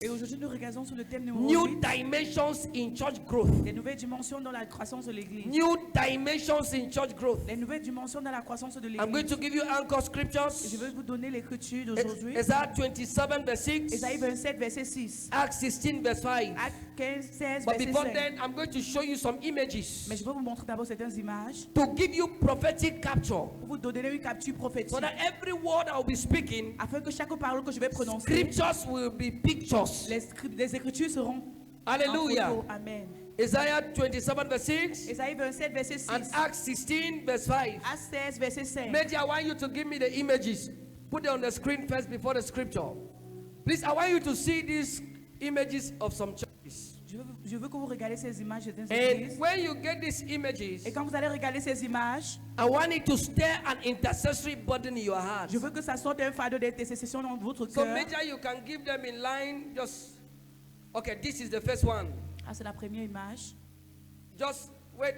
Et aujourd'hui, nous regardons sur le thème numéro New 8, dimensions in church growth. les nouvelles dimensions dans la croissance de l'Église. New dimensions in church growth. Les nouvelles dimensions dans la croissance de I'm going l'Église. to give you anchor Je scriptures. vais vous donner l'écriture d'aujourd'hui. Isaiah 27 verse 6. Ésaïe 27, verset 6. Acts 16 verse 5. Acte 15, 16, But verset before 5. then, I'm going to show you some images Mais je vais vous montrer d'abord certaines images to give you prophetic capture. pour vous donner une capture prophétique. So that every word I will be speaking, Afin que chaque parole que je vais prononcer, scriptures will be pictures. les écritures seront Hallelujah. en photo. Amen. Isaiah 27 verse 6 Ésaïe 27, verset 6. and Acts 16 verse 5. Acte 16, verset 5. Maybe I want you to give me the images. Put them on the screen first before the scripture. Please, I want you to see these images of some churches. Je veux que vous regardiez ces images des And églises. when you get these images, Et quand vous allez regarder ces images, I want it to stir an intercessory burden in your heart. je veux que ça sorte un fardeau d'intercession dans votre So cœur. major, you can give them in line. Just okay. This is the first one. Ah, c'est la première image. Just wait.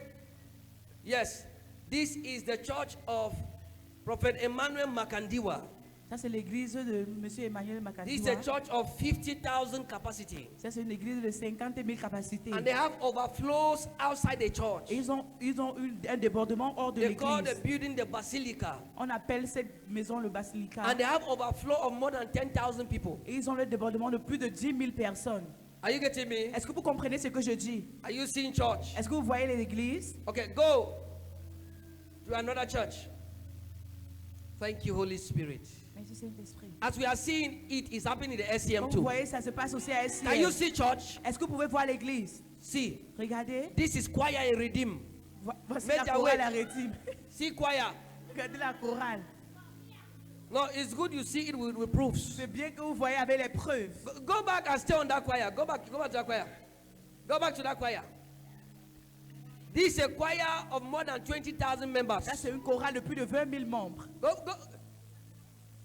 Yes, this is the church of Prophet Emmanuel Makandiwa. Ça, c'est l'église de M. Emmanuel This is a Makadiwa. church of 50,000 capacity, Ça, c'est une église de 50 000 capacités. and they have overflows outside the church. Et ils ont eu un débordement hors de They call the l'église. building the basilica, On appelle cette maison le basilica. and they have overflow of more than 10,000 people. Et ils ont le débordement de plus de 10 000 personnes. Are you getting me? Est-ce que vous comprenez ce que je dis? Are you seeing church? Est-ce que vous voyez l'église? Okay, go to another church. Thank you, Holy Spirit. Merci Saint-Esprit. As we are seeing, it is happening in the Comme SCM vous too. voyez, ça se passe aussi à Can you SCM. see church? Est-ce que vous pouvez voir l'église? See, Regardez. this is choir in Redeem. Voici Mets la ta chorale way. à Rétime. See choir. Regardez la chorale. No, it's good you see it with proofs. C'est bien que vous voyez avec les preuves. Go back and stay on that choir. Go back to that choir. Go back to that choir. This is a choir of more than 20,000 members. Ça, c'est une chorale de plus de 20 000 membres. Go.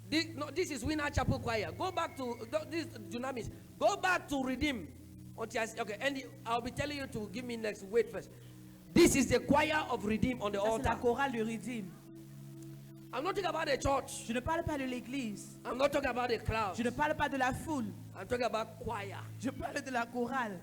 This is Winner Chapel Choir. Go back to this Dunamis. Go back to Redeem. Okay, and I'll be telling you to give me next. Wait first. This is the choir of Redeem on the Ça, c'est la altar. chorale de Rédime. I'm not talking about the church. Je ne parle pas de l'église. I'm not talking about the crowd. Je ne parle pas de la foule. I'm talking about choir. Je parle de la chorale.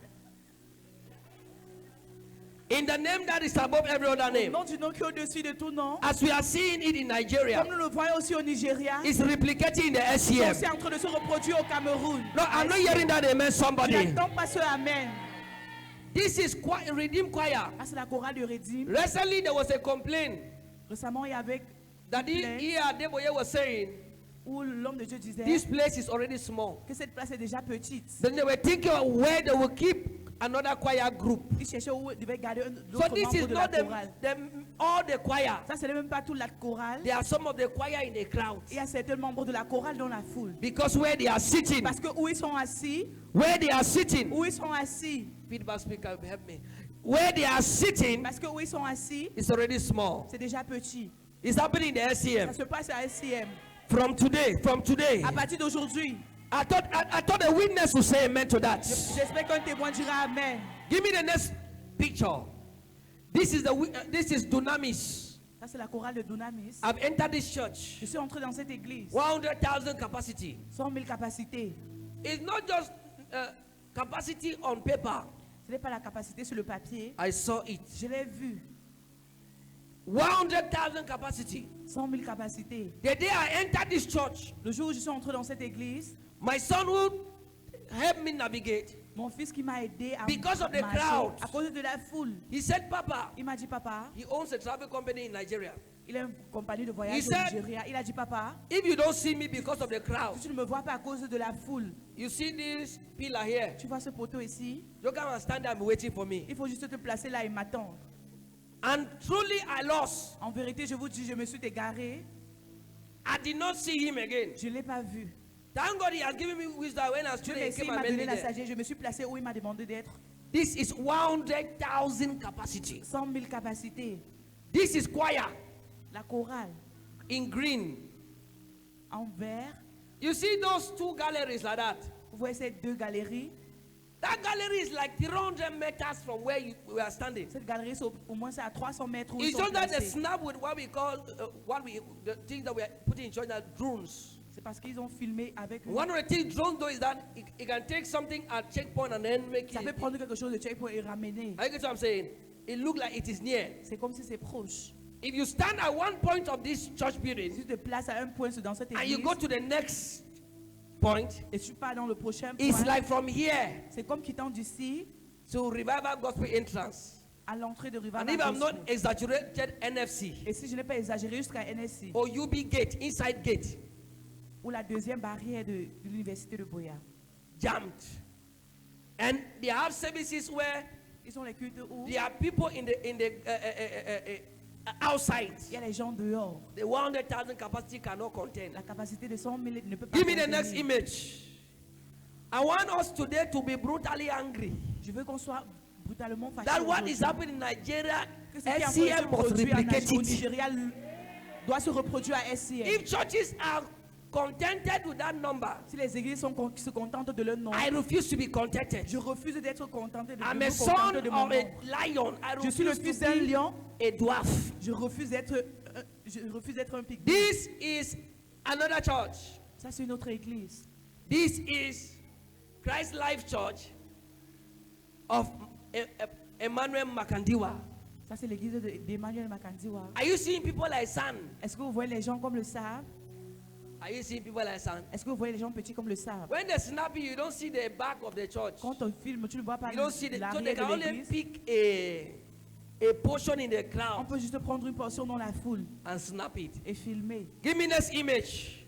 In the name that is above every other Au name. nom du nom qui est au-dessus de tout nom. As we are seeing it in Nigeria, Comme nous le voyons aussi au Nigeria. it's replicating in the C'est SCM. en train de se reproduire au Cameroun. No, I'm not hearing that amen, Je somebody. n'entends pas ce amen. This is Redeem Choir. Ah, c'est la chorale de Rédime. Recently, there was a complaint Récemment, il y avait that here Deboye was saying où l'homme de Dieu disait this place is already small. que cette place est déjà petite. Then they were thinking of where they will keep another choir group. Il cherchait où il devait garder un So autre this membre is de la not chorale. all the choir. Ça, ce n'est même pas toute la chorale. There are some of the choir in the crowd. Il y a certains membres de la chorale dans la foule. Because where they are sitting, Parce que où ils sont assis, où ils sont assis, feedback speaker help me. Where they are sitting parce que où ils sont assis, is already small. c'est déjà petit. It's happening in the Ça SCM. se passe à SCM. From today. À partir d'aujourd'hui, I thought a witness would say amen to that. j'espère qu'un témoin dira Amen. Give me the next picture. This is Dunamis. Ça, c'est la chorale de Dunamis. I've entered this church. Je suis entré dans cette église. 100,000 capacity. 100 000 capacités. It's not just capacity on paper. Ce n'est pas la capacité sur le papier. I saw it. Je l'ai vu. 100,000 capacity. 100 000 capacités. The day I entered this church, Le jour où je suis entré dans cette église, my son would help me navigate. mon fils qui m'a aidé à Because of the marcher, crowd. à cause de la foule, He said, Papa, il m'a dit papa, he owns a travel company in Nigeria. il a une compagnie de voyage He au said- Nigeria. Il a dit papa, If you don't see me because of the crowd, si tu ne me vois pas à cause de la foule, you see this pillar here. tu vois ce poteau ici, You come and stand there and be waiting for me. il faut juste te placer là et m'attendre. And truly I lost. En vérité, je vous dis, je me suis égaré, I did not see him again. je ne l'ai pas vu. Thank God he has given me wisdom when I was Dieu student. He merci, came il and m'a met donné me la there. sagesse, je me suis placé où il m'a demandé d'être. This is 100,000 capacity. 100 000 capacités. This is choir La chorale in green. en vert. You see those two galleries like that? Vous voyez ces deux galeries. That gallery is like 300 meters from where we are standing. Cette galerie, c'est au moins c'est à 300 mètres où ils It's sont just that they placés. snap with what we call the things that we are putting in church as drones. C'est parce qu'ils ont filmé avec One of the things drones do is that it can take something at checkpoint and then make ça peut it. prendre quelque chose de checkpoint et ramener. I get what I'm saying? It looks like it is near. C'est comme si c'est proche. If you stand at one point of this church Si building tu te places à un point dans cette and église you go to the next point, et tu pars dans le prochain it's point, like from here c'est comme quittant d'ici to Revival Gospel entrance. à l'entrée de And Revival if I'm not Gospel. exaggerated, NFC Et si je n'ai pas exagéré jusqu'à NSC or UB gate, inside gate, ou la deuxième barrière de l'université de Boya. jammed. And they have services where Ils ont les cultes où there are people in the outside. il y a les gens dehors. The 100,000 capacity cannot contain. La capacité de 100 000 ne peut pas Give me the contenir. next image. I want us today to be brutally angry. Je veux qu'on soit brutalement fâché. That what aujourd'hui. is happening in Nigeria, Que ce qui est en train de se SCM must produire replicate au it. Nigeria doit se reproduire à SCM. If churches are contented with that number, Si les églises se contentent de leur nom, I refuse to be contented. je refuse d'être contenté de I'm me a contenter son de of mon nom. a lion. I Je suis le refuse fils to d'un be lion. a dwarf. Je refuse d'être un pygmée. This is another church. Ça, c'est une autre église. This is Christ Life Church of Emmanuel Makandiwa. Ça, c'est l'église d'Emmanuel Makandiwa. Are you seeing people like San? Est-ce que vous voyez les gens comme le savent? Are you seeing people like San? Est-ce que vous voyez les gens petits comme le savent? When they snap you, you don't see the back of the church. Quand on filme, tu ne vois pas You don't see the, so they l'arrière can de only l'église. pick a portion in the On crowd peut juste prendre une portion dans la foule and snap it. et filmer. Give me next image.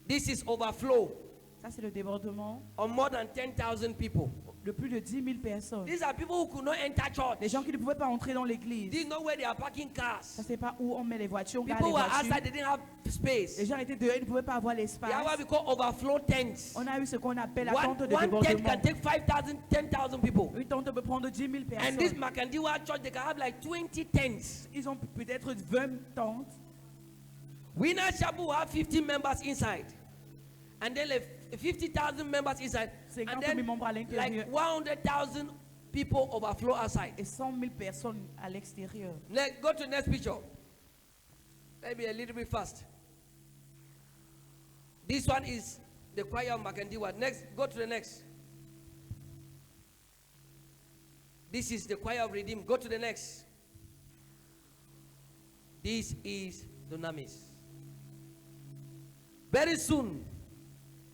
This is overflow Ça, c'est le débordement on more than 10,000 people. de plus de 10 000 personnes. These are people who could not enter church. Les gens qui ne pouvaient pas entrer dans l'église. Didn't know where they are parking Ça, cars. c'est pas où on met les voitures. On garde People les were voitures. outside, they didn't have Les space. gens étaient dehors, ils ne pouvaient pas avoir They l'espace. have what we call overflow tents. On a eu ce qu'on appelle la One, tente de one tent débordement. can take 5,000, 10,000 people. Une tente peut prendre 10 000 And this personnes. Makandiwa church, they can have like 20 tents. Ils ont peut-être 20 tentes. Winner Shabu will have 50 members inside. And then like 50,000 members inside. 50 And 000 then membres à l'intérieur. like 100,000 people overflow outside. Et 100 000 personnes à l'extérieur. Let's go to the next picture. Maybe a little bit fast. This one is the choir of Makandiwa. Next, go to the next. This is the choir of Redeem. Go to the next. This is Dunamis. Very soon,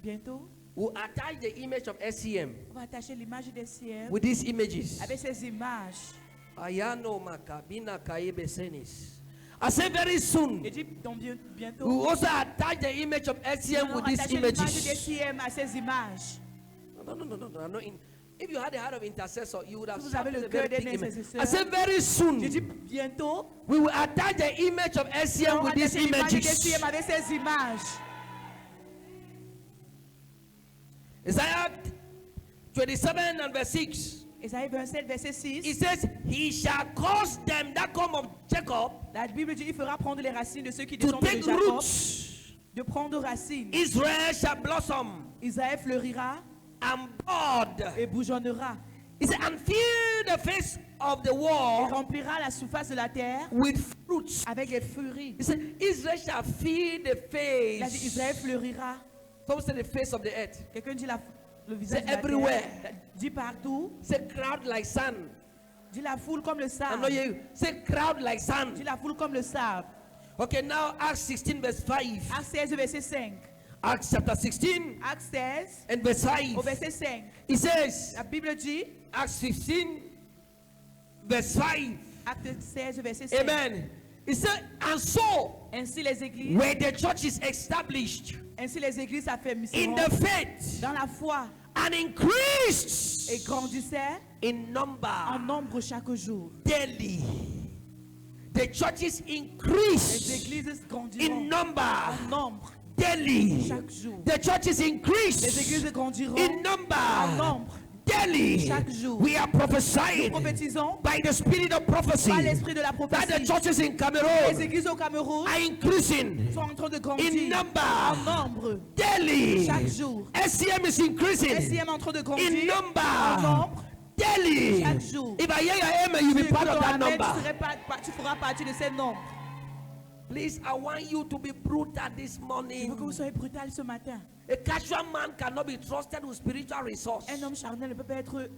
Bientôt, we'll attach the image of SCM on va attacher l'image des CM with these images. avec ces images. Ayano makabina kaebe senis. I say very soon, Et dit donc bientôt, we will also attach the image of on SCM va with these attacher l'image des images. CM à ces images. No. I'm not in. If you had the heart of intercessor, you would have Si vous avez shouted le a cœur very d'un big image. intercesseur, I say very J'ai soon, dit bientôt, we will attach the image of on SCM va with these attacher l'image des images. CM avec ces images. Isaiah 27 and verse 6. Isaïe 27, verset 6. It says, He shall cause them that come of Jacob La Bible dit il fera prendre les racines de ceux qui to descendent de take Jacob, roots. de prendre racines. Israel shall blossom Isaïe fleurira and bud. et bourgeonnera. He said, and fill the face of the Et wall remplira la surface de la terre with fruits. avec les fruits. He said, Israel shall fill the Il a dit Israël face. fleurira. Some say the face of the earth. Quelqu'un dit le visage de la everywhere. terre. Dit partout. Say crowd like sun. Dit la foule comme le I sable. know you. Say crowd like sun. Dit la foule comme le sable. Okay, now Acts 16 verse 5. Acte 16, verset 5. Acts chapter 16 Acte 16, and verse 5. au verset 5. It says, La Bible dit, Acts 15 verse 5. Acte 16, verset 5. Amen. It said, and so Ainsi les églises, where the church is established ainsi les églises in s'affermisseront the faith dans la foi and increased et grandissaient in en number nombre chaque jour. daily. The churches Les increase églises in grandiront en number nombre daily. chaque jour. The churches Les increase églises grandiront in en number nombre daily. chaque jour. We are Nous prophesying prophétisons by the spirit of prophecy par l'esprit de la that the prophétie. churches in Les Cameroon églises au Cameroun are increasing sont en train de in grandir en number nombre daily. chaque jour. SCM is increasing SCM est en train de in grandir en number nombre. daily. Chaque jour. If I hear your amen, you'll be Tu part of écoutes that ton amen, number. tu feras partie de ces nombres. Please, I want you to be brutal this Je veux morning. que vous soyez brutal ce matin. A casual man cannot be trusted with spiritual resource. Un homme charnel ne peut pas être.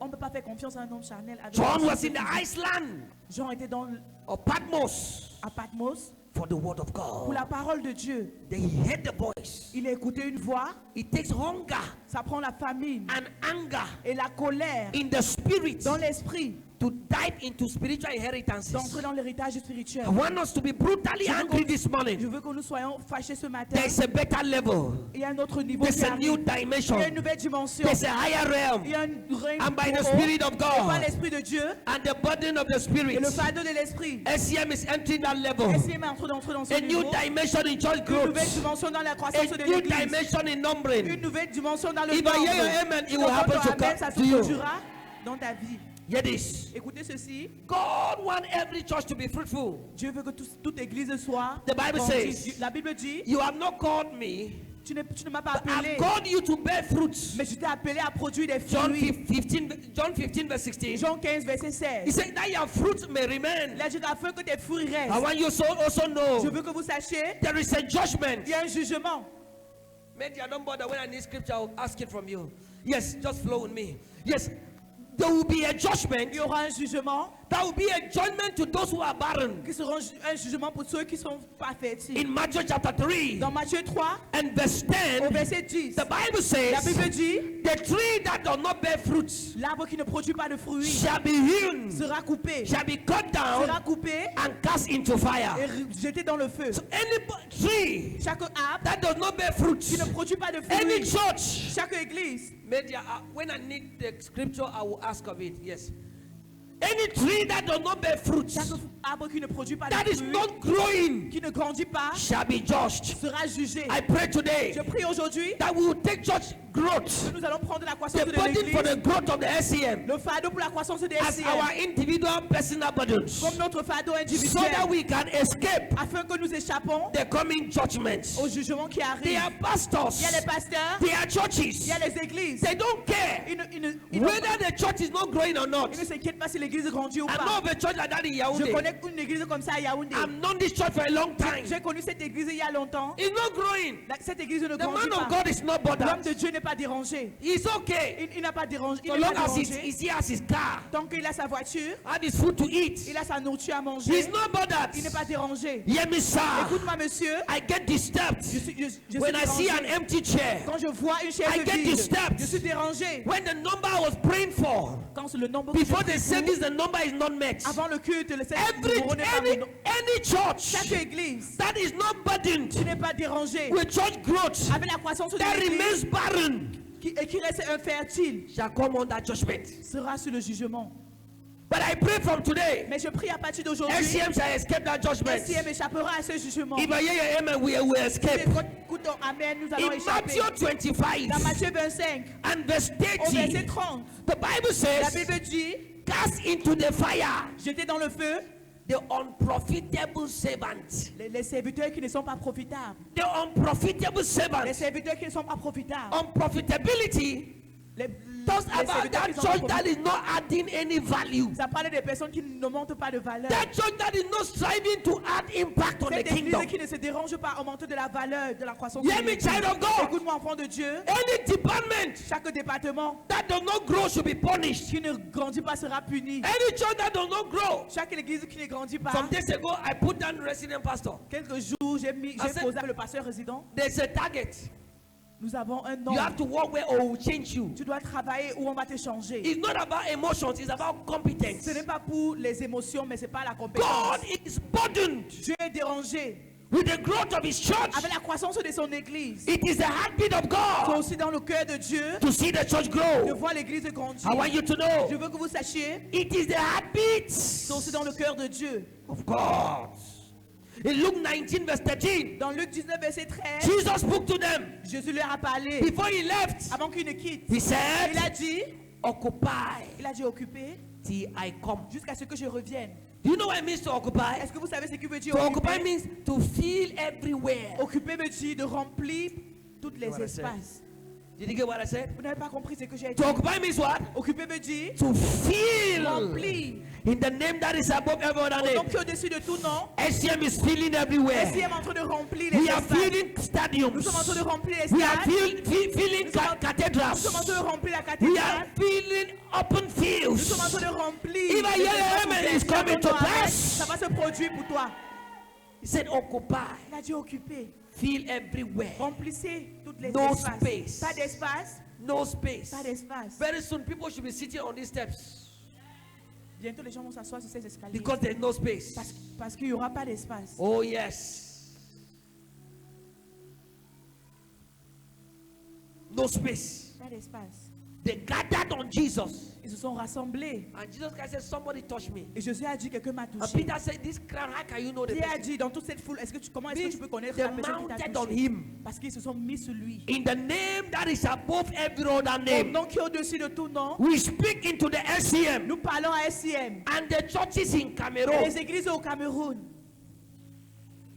On ne peut pas faire confiance à un homme charnel. Avec John des was ressources in the physiques. Iceland Jean était or Patmos à Patmos for the word of pour la God. parole de Dieu. Then he heard the voice. Il a écouté une voix. It takes hunger Ça prend la famine and anger et la colère in the spirit dans l'esprit to dive into spiritual inheritances. d'entrer dans l'héritage spirituel. I want us to be brutally angry this Je morning. veux que nous soyons fâchés ce matin. There's a better level. Il y a un autre niveau There's qui a new arrive. Il dimension. y a une nouvelle dimension. There's a higher Il realm. y a un règne And by the plus haut. Spirit of Et par God l'esprit de Dieu and the burden of the et Spirit, le fardeau de l'esprit. SCM is entering that level. Essayez d'entrer dans ce A new niveau. dimension in church Une growth. nouvelle dimension dans la croissance A de new l'église. dimension in Une numbering. nouvelle dimension dans le If I hear your nombre. amen, it Quand will happen ton to amen, ça se you. produira dans ta vie. Hear this. Écoutez ceci. God wants every church to be fruitful. Dieu veut que toute église soit. The Bible grandie. says, La Bible dit, You have not called me, tu ne m'as pas but appelé, I've called you to bear fruits. mais je t'ai appelé à produire des John fruits. 15 verse 16. Jean 15, verset He 16. said that your fruits may remain. Il a dit afin que tes fruits I restent. want you to also Je know veux que vous sachiez, there is a judgment. il y a un jugement. Maybe I don't bother when I need scripture, I'll ask it from you. Yes, just flow with me. Yes, there will be a judgment. Il y aura un jugement There will be a judgment to those who are barren. qui sera un jugement pour ceux qui sont pas fertiles. In Matthew chapter 3 Dans Matthieu 3, and verse au 10, verset 10, the Bible la says, Bible dit, the tree that does not bear fruits l'arbre qui ne produit pas de fruits shall be hewn, sera coupé, shall be cut sera down coupé and cast into et fire. jeté dans le feu. So any tree Chaque arbre that does not bear fruits, qui ne produit pas de any fruits, church, chaque église, maybe when I need the scripture, I will ask of it. Yes. Any tree that does not bear fruits, chaque arbre qui ne produit pas that de is fruits, not growing, qui ne grandit pas, shall be judged. sera jugé. I pray today Je prie aujourd'hui that we will take church growth, que nous allons prendre la croissance the de burden for the l'église, growth of the SCM, le fardeau pour la croissance de as our SCM, individual personal burdens, comme notre fardeau so individuel, that we can escape afin que nous échappons the coming judgments. au jugement qui They arrive. are pastors, Il y a les pasteurs, they are il churches, y a les églises. they don't care Ils whether the church is not growing or not. ne s'inquiètent pas si l'église grandit ou I pas. know of a church like that in Je Yaoundé. connais une église comme ça à Yaoundé. I've known this church for a long time. J'ai connu cette église il y a longtemps. It's not growing. Cette église ne The grandit man of pas. God is not L'homme bothered. de Dieu n'est pas dérangé. He's okay. Il n'a pas dérangé. Il So n'est long pas as dérangé. he has his car, Tant qu'il a sa voiture, have his food to eat, il a sa nourriture à manger. he's not bothered. Il n'est pas dérangé. Hear me, sir. Écoute-moi, monsieur. I get disturbed Je suis when I see an dérangé. empty chair. Quand je vois une chaise I get vide, disturbed. je suis dérangé. When the number I was praying for, Quand le nombre que je before the prie service, the number is not met. pour, avant le culte, le Every numéro n'est pas mon nom. any church Chaque église that is not qui burdened n'est pas dérangée with church growth, avec la croissance de that l'église remains barren, et qui reste infertile shall come under judgment. sera sur le jugement. But I pray from today, Mais je prie à partir d'aujourd'hui, SCM shall escape that judgment. SCM échappera à ce jugement. If I hear your amen, we will escape. Écoute ton amen, nous allons In échapper. Matthew 25 Dans Matthieu 25, and verse au verset 30, 30, the Bible la says, Bible dit, cast into the fire jeter dans le feu the unprofitable servant. les serviteurs qui ne sont pas profitables. The unprofitable Les servant. serviteurs qui ne sont pas profitables. Unprofitability Les talks about serviteurs that qui sont church pas that profitables. is not adding any value. Ça parle des personnes qui ne montent pas de valeur. That church that is not striving to add impact on the Cette kingdom. église qui ne se dérange pas à augmenter de la valeur, de la croissance Hear de me, l'église. child of God. Écoute-moi, enfant de Dieu. Any department Chaque département that does not grow should be punished. qui ne grandit pas sera puni. Any church that does not grow. Chaque église qui ne grandit pas. Some days ago, I put down resident pastor. Quelques jours, j'ai said- posé le pasteur résident. There's a target. Nous avons un You nombre. have to work where or will change you. Tu dois travailler où on va te changer. It's not about emotions, it's about competence. Ce n'est pas pour les émotions, mais c'est pas la compétence. God is burdened Dieu est dérangé with the growth of his church. avec la croissance de son église. It is the heartbeat of C'est God aussi dans le cœur de Dieu to see the church de grow. voir l'église grandir. I want you to Je know veux que vous sachiez, it is the heartbeat c'est aussi dans le cœur de Dieu. of God. In Luke 19, verse 13, Dans Luc 19, verset 13, Jesus spoke to them. Jésus leur a parlé Before he left, avant qu'il ne quitte. he Il said, a dit, Occupy occupé till I come. jusqu'à ce que je revienne. Do you know what it means to occupy? Est-ce que vous savez ce qui veut dire To occupy occuper? means to fill everywhere. Occuper veut dire de remplir tous les Voilà, c'est- espaces. Did you get what I said? Vous n'avez pas compris ce que j'ai dit. To occupy means what? Occuper veut dire To fill. remplir. In the name that is above every other Au nom name. qui est au-dessus de tout nom. SCM is filling everywhere. SCM est en train de remplir les We are espaces. filling stadiums. Nous sommes en train de remplir les We are stades. filling Nous sommes en cathedrals. train de remplir la We are cathédrale. filling open Nous fields. sommes en train de remplir. If I les hear espaces amen, ouverts. it's coming to Amen. pass. Ça va se produire pour toi. He said, occupy. Il a dit occuper. Fill everywhere. Remplissez toutes les No espaces. space. Pas d'espace. No space. Pas d'espace. Very soon, people should be sitting on these steps Bientôt, les gens vont s'asseoir sur ces escaliers. because there's no space. Parce qu'il n'y aura pas d'espace. Oh, yes. No space. Pas d'espace. They gathered on Jesus. Ils se sont rassemblés. And Jesus Christ said, somebody touched me. Et Jésus a dit, quelqu'un m'a And touché. Peter said, this crowd, how can you know the Pierre a person? dit, dans toute cette foule, comment est-ce que tu peux connaître They la personne qui mounted t'a on touché? him. Parce qu'ils se sont mis sur lui. In the name that is above every other Au name, nom qui est au-dessus de tout nom, we speak into the SCM nous parlons à SCM. and the churches in Et Cameroon. les églises au Cameroun.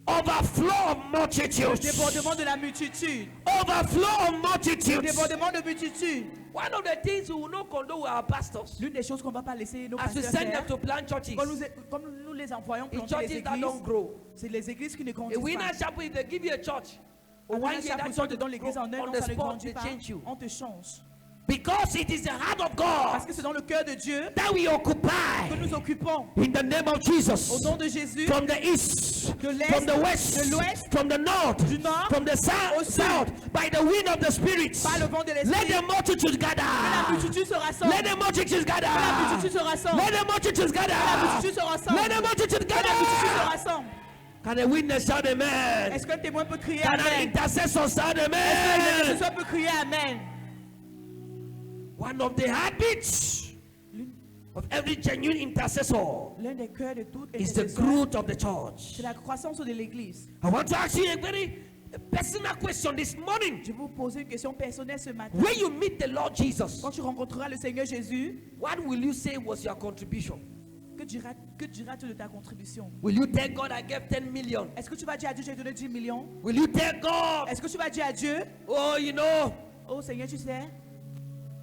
Overflow of Le multitudes. débordement de la multitude. Overflow of Le multitudes. débordement de multitude. One of the things we will not condone with our pastors L'une des choses qu'on ne va pas laisser nos as we pasteurs send them faire, to plant churches. comme nous les envoyons It's planter les churches that églises, don't grow. c'est les églises qui ne A grandissent winner pas. chapel, if they give you a church, Au or moins, 1 year chaque that fois church que dans l'église en un on an, the ça ne spot, grandit they pas. change you. On te change. Because it is the heart of Parce God que c'est dans le cœur de Dieu that we que occupy nous occupons. in the name of Au Jesus. nom de Jésus, From the east, de l'est, from the west, de l'ouest, from the north, du nord, from the au south, sud, by the wind of the Spirit. par le vent de Let l'esprit, the multitudes que la gather. multitude se rassemble. Let the multitudes Que la gather. multitude se rassemble. Let the multitudes Que la gather. multitude se rassemble. Let the multitudes Que la multitude se gather. rassemble. Can a witness shout amen? Est-ce qu'un témoin peut crier Can an Amen? intercessor shout Est-ce qu'un amen? intercesseur peut crier Amen? One of the heartbeats of every genuine intercessor L'un des cœurs de tout is the intercesseur, growth of the church. c'est la croissance de l'église. I want to ask you a very personal question this morning. Je vais vous poser une question personnelle ce matin. When you meet the Lord Jesus, Quand tu rencontreras le Seigneur Jésus, what will you say was your contribution? que diras-tu de ta contribution? Will you tell God I gave 10 million? Est-ce que tu vas dire à Dieu, j'ai donné 10 millions? Will you tell God, Est-ce que tu vas dire à Dieu, oh, you know, oh Seigneur, tu sais,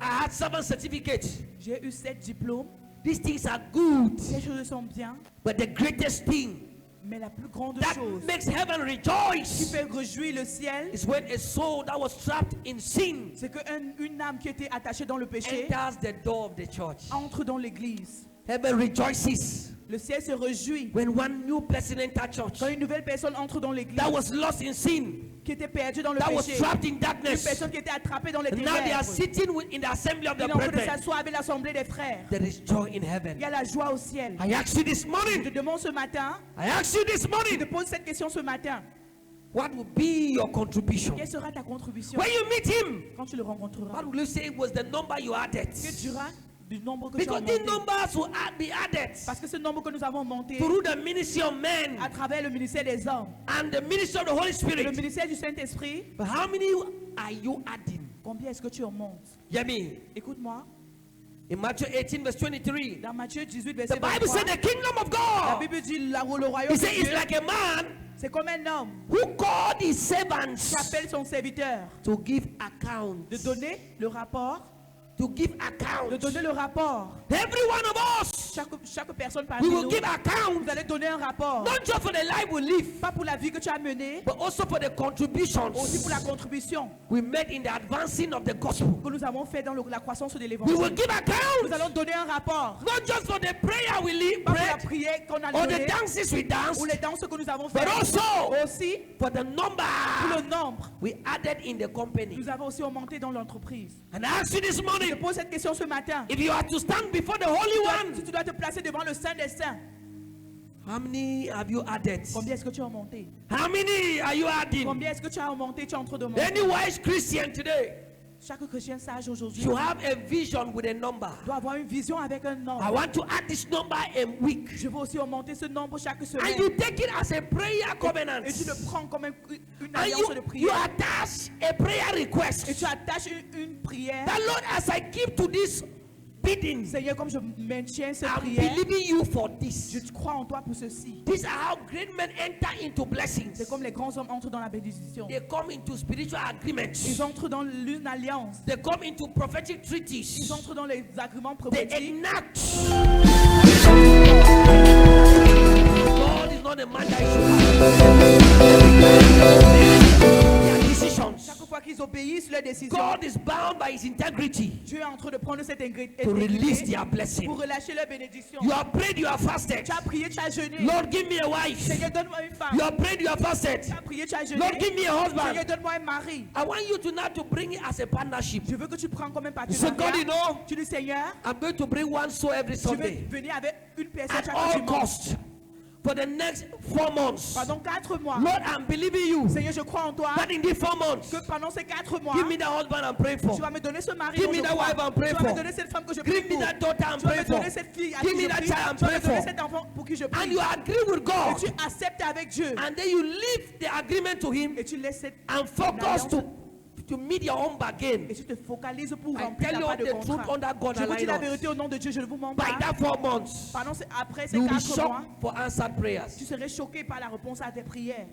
I had 7 certificates. j'ai eu 7 diplômes, These things are good, ces choses sont bien, but the greatest thing mais la plus grande that chose makes heaven qui rejoice fait réjouir le ciel, is when a soul that was trapped in sin c'est qu'une âme qui était attachée dans le péché enters the door of the church. entre dans l'église. Heaven rejoices Le ciel se réjouit when one new person enters church quand une nouvelle personne entre dans l'église, that was lost in sin, qui était perdue dans le that was péché, trapped in une darkness. personne qui était attrapée dans les And now they are ténèbres. sitting in the assembly of Il the est en train de brethren. s'asseoir avec l'assemblée des frères. There is joy in Il heaven. y a la joie au ciel. I ask you this Je te morning, demande ce matin, I ask you this je te morning, pose cette question ce matin. what will be your contribution? Quelle sera ta contribution When you meet him, quand tu le rencontreras? what will you say was the number you added? Que diras du nombre que tu as Because these monté? numbers will be added Parce que ce nombre que nous avons monté through the ministry of men à travers le ministère des hommes and the ministry of the Holy et le Spirit. ministère du Saint-Esprit, But how many are you adding? combien est-ce que tu en montes? Hear me. Écoute-moi, In Matthew 18, verse 23, dans Matthieu 18, the verset Bible 23, said the kingdom of la God. Bible dit le royaume He de said it's Dieu, like a man c'est comme un homme who called his qui servants appelle son serviteur to give account. de donner le rapport, To give de account. donner le rapport. Every one of us, Chaque personne we parmi will nous, give account. vous allez donner un rapport. Not just for the life we live, Pas pour la vie que tu as menée, but also for the contributions aussi pour la contribution we made in the advancing of the gospel. que nous avons fait dans la croissance de We will l'évangile. give Nous account. allons donner un rapport. Not just for the prayer we live, Pas pour la prayed, prière qu'on a or the donnée, dances we danced, ou les danses que nous avons but fait, also aussi for the pour number le nombre. we added in the company. Nous avons aussi augmenté dans l'entreprise. And I ask you this Je morning, pose cette question ce matin. if you are to stand before the Holy Si One, tu dois te placer devant le Saint des Saints, how many have you added? combien est-ce que tu as augmenté? How many are you adding? Combien est-ce que tu as augmenté? Tu es en train de monter. Any wise Christian today Chaque chrétien sage aujourd'hui should have a vision with a number. doit avoir une vision avec un I nombre. want to add this number a week. Je veux aussi augmenter ce nombre chaque And semaine. you take it as a prayer covenant. Et tu le prends comme une And alliance de you prière. attach a prayer Et request. tu attaches une prière. That Lord, as I give to this bidding. Seigneur, comme je maintiens cette I'm prière, believing you for this. je crois en toi pour ceci. These are how great men enter into blessings. C'est comme les grands hommes entrent dans la bénédiction. They come into spiritual agreements. Ils entrent dans une alliance. They come into prophetic Ils treaties. entrent dans les agréments They prophétiques. enact. God is not a man that he should lie. Their decisions. Chaque fois qu'ils obéissent leurs décisions, God is bound by his integrity Dieu est en train de prendre cette to release intégrité their blessing. pour relâcher leur bénédiction. You have prayed, you have fasted. Tu as prié, tu as jeûné. Lord, give me a wife. Seigneur, donne-moi une femme. You have prayed, you have fasted. Tu as prié, tu as jeûné. Lord, give me a husband. Seigneur, donne-moi un mari. I want you to now to bring it as a partnership. Je veux que tu prends comme un You say, God, you partenariat. know, Tu dis, Seigneur, I'm going to bring one soul every je vais Sunday venir avec une personne at chaque all dimanche. cost for the next 4 months. Pendant 4 mois. Lord, I'm believing you Seigneur, je crois en toi that in these 4 months, que pendant ces 4 mois, give me that husband I'm praying for. tu vas me donner ce mari Give dont me je that crois. wife I'm praying Tu vas me for. donner cette femme que je prie Give me pour. that daughter I'm Tu vas praying me for. donner cette fille à Give qui me je that prie. child I'm Tu vas me praying donner for. cet enfant pour qui je And prie. you agree with Et God. tu acceptes avec Dieu. And then you leave the agreement to Him Et tu laisses cette and focus to meet your own bargain. et tu te focalises pour I remplir tell ta you part de the truth contrat. under God Je vous dis la and vérité au nom de Dieu, je ne vous mens by pas. that 4 months, Après ces you will be 4 mois, shocked for answered prayers. tu serais choqué par la réponse à tes prières.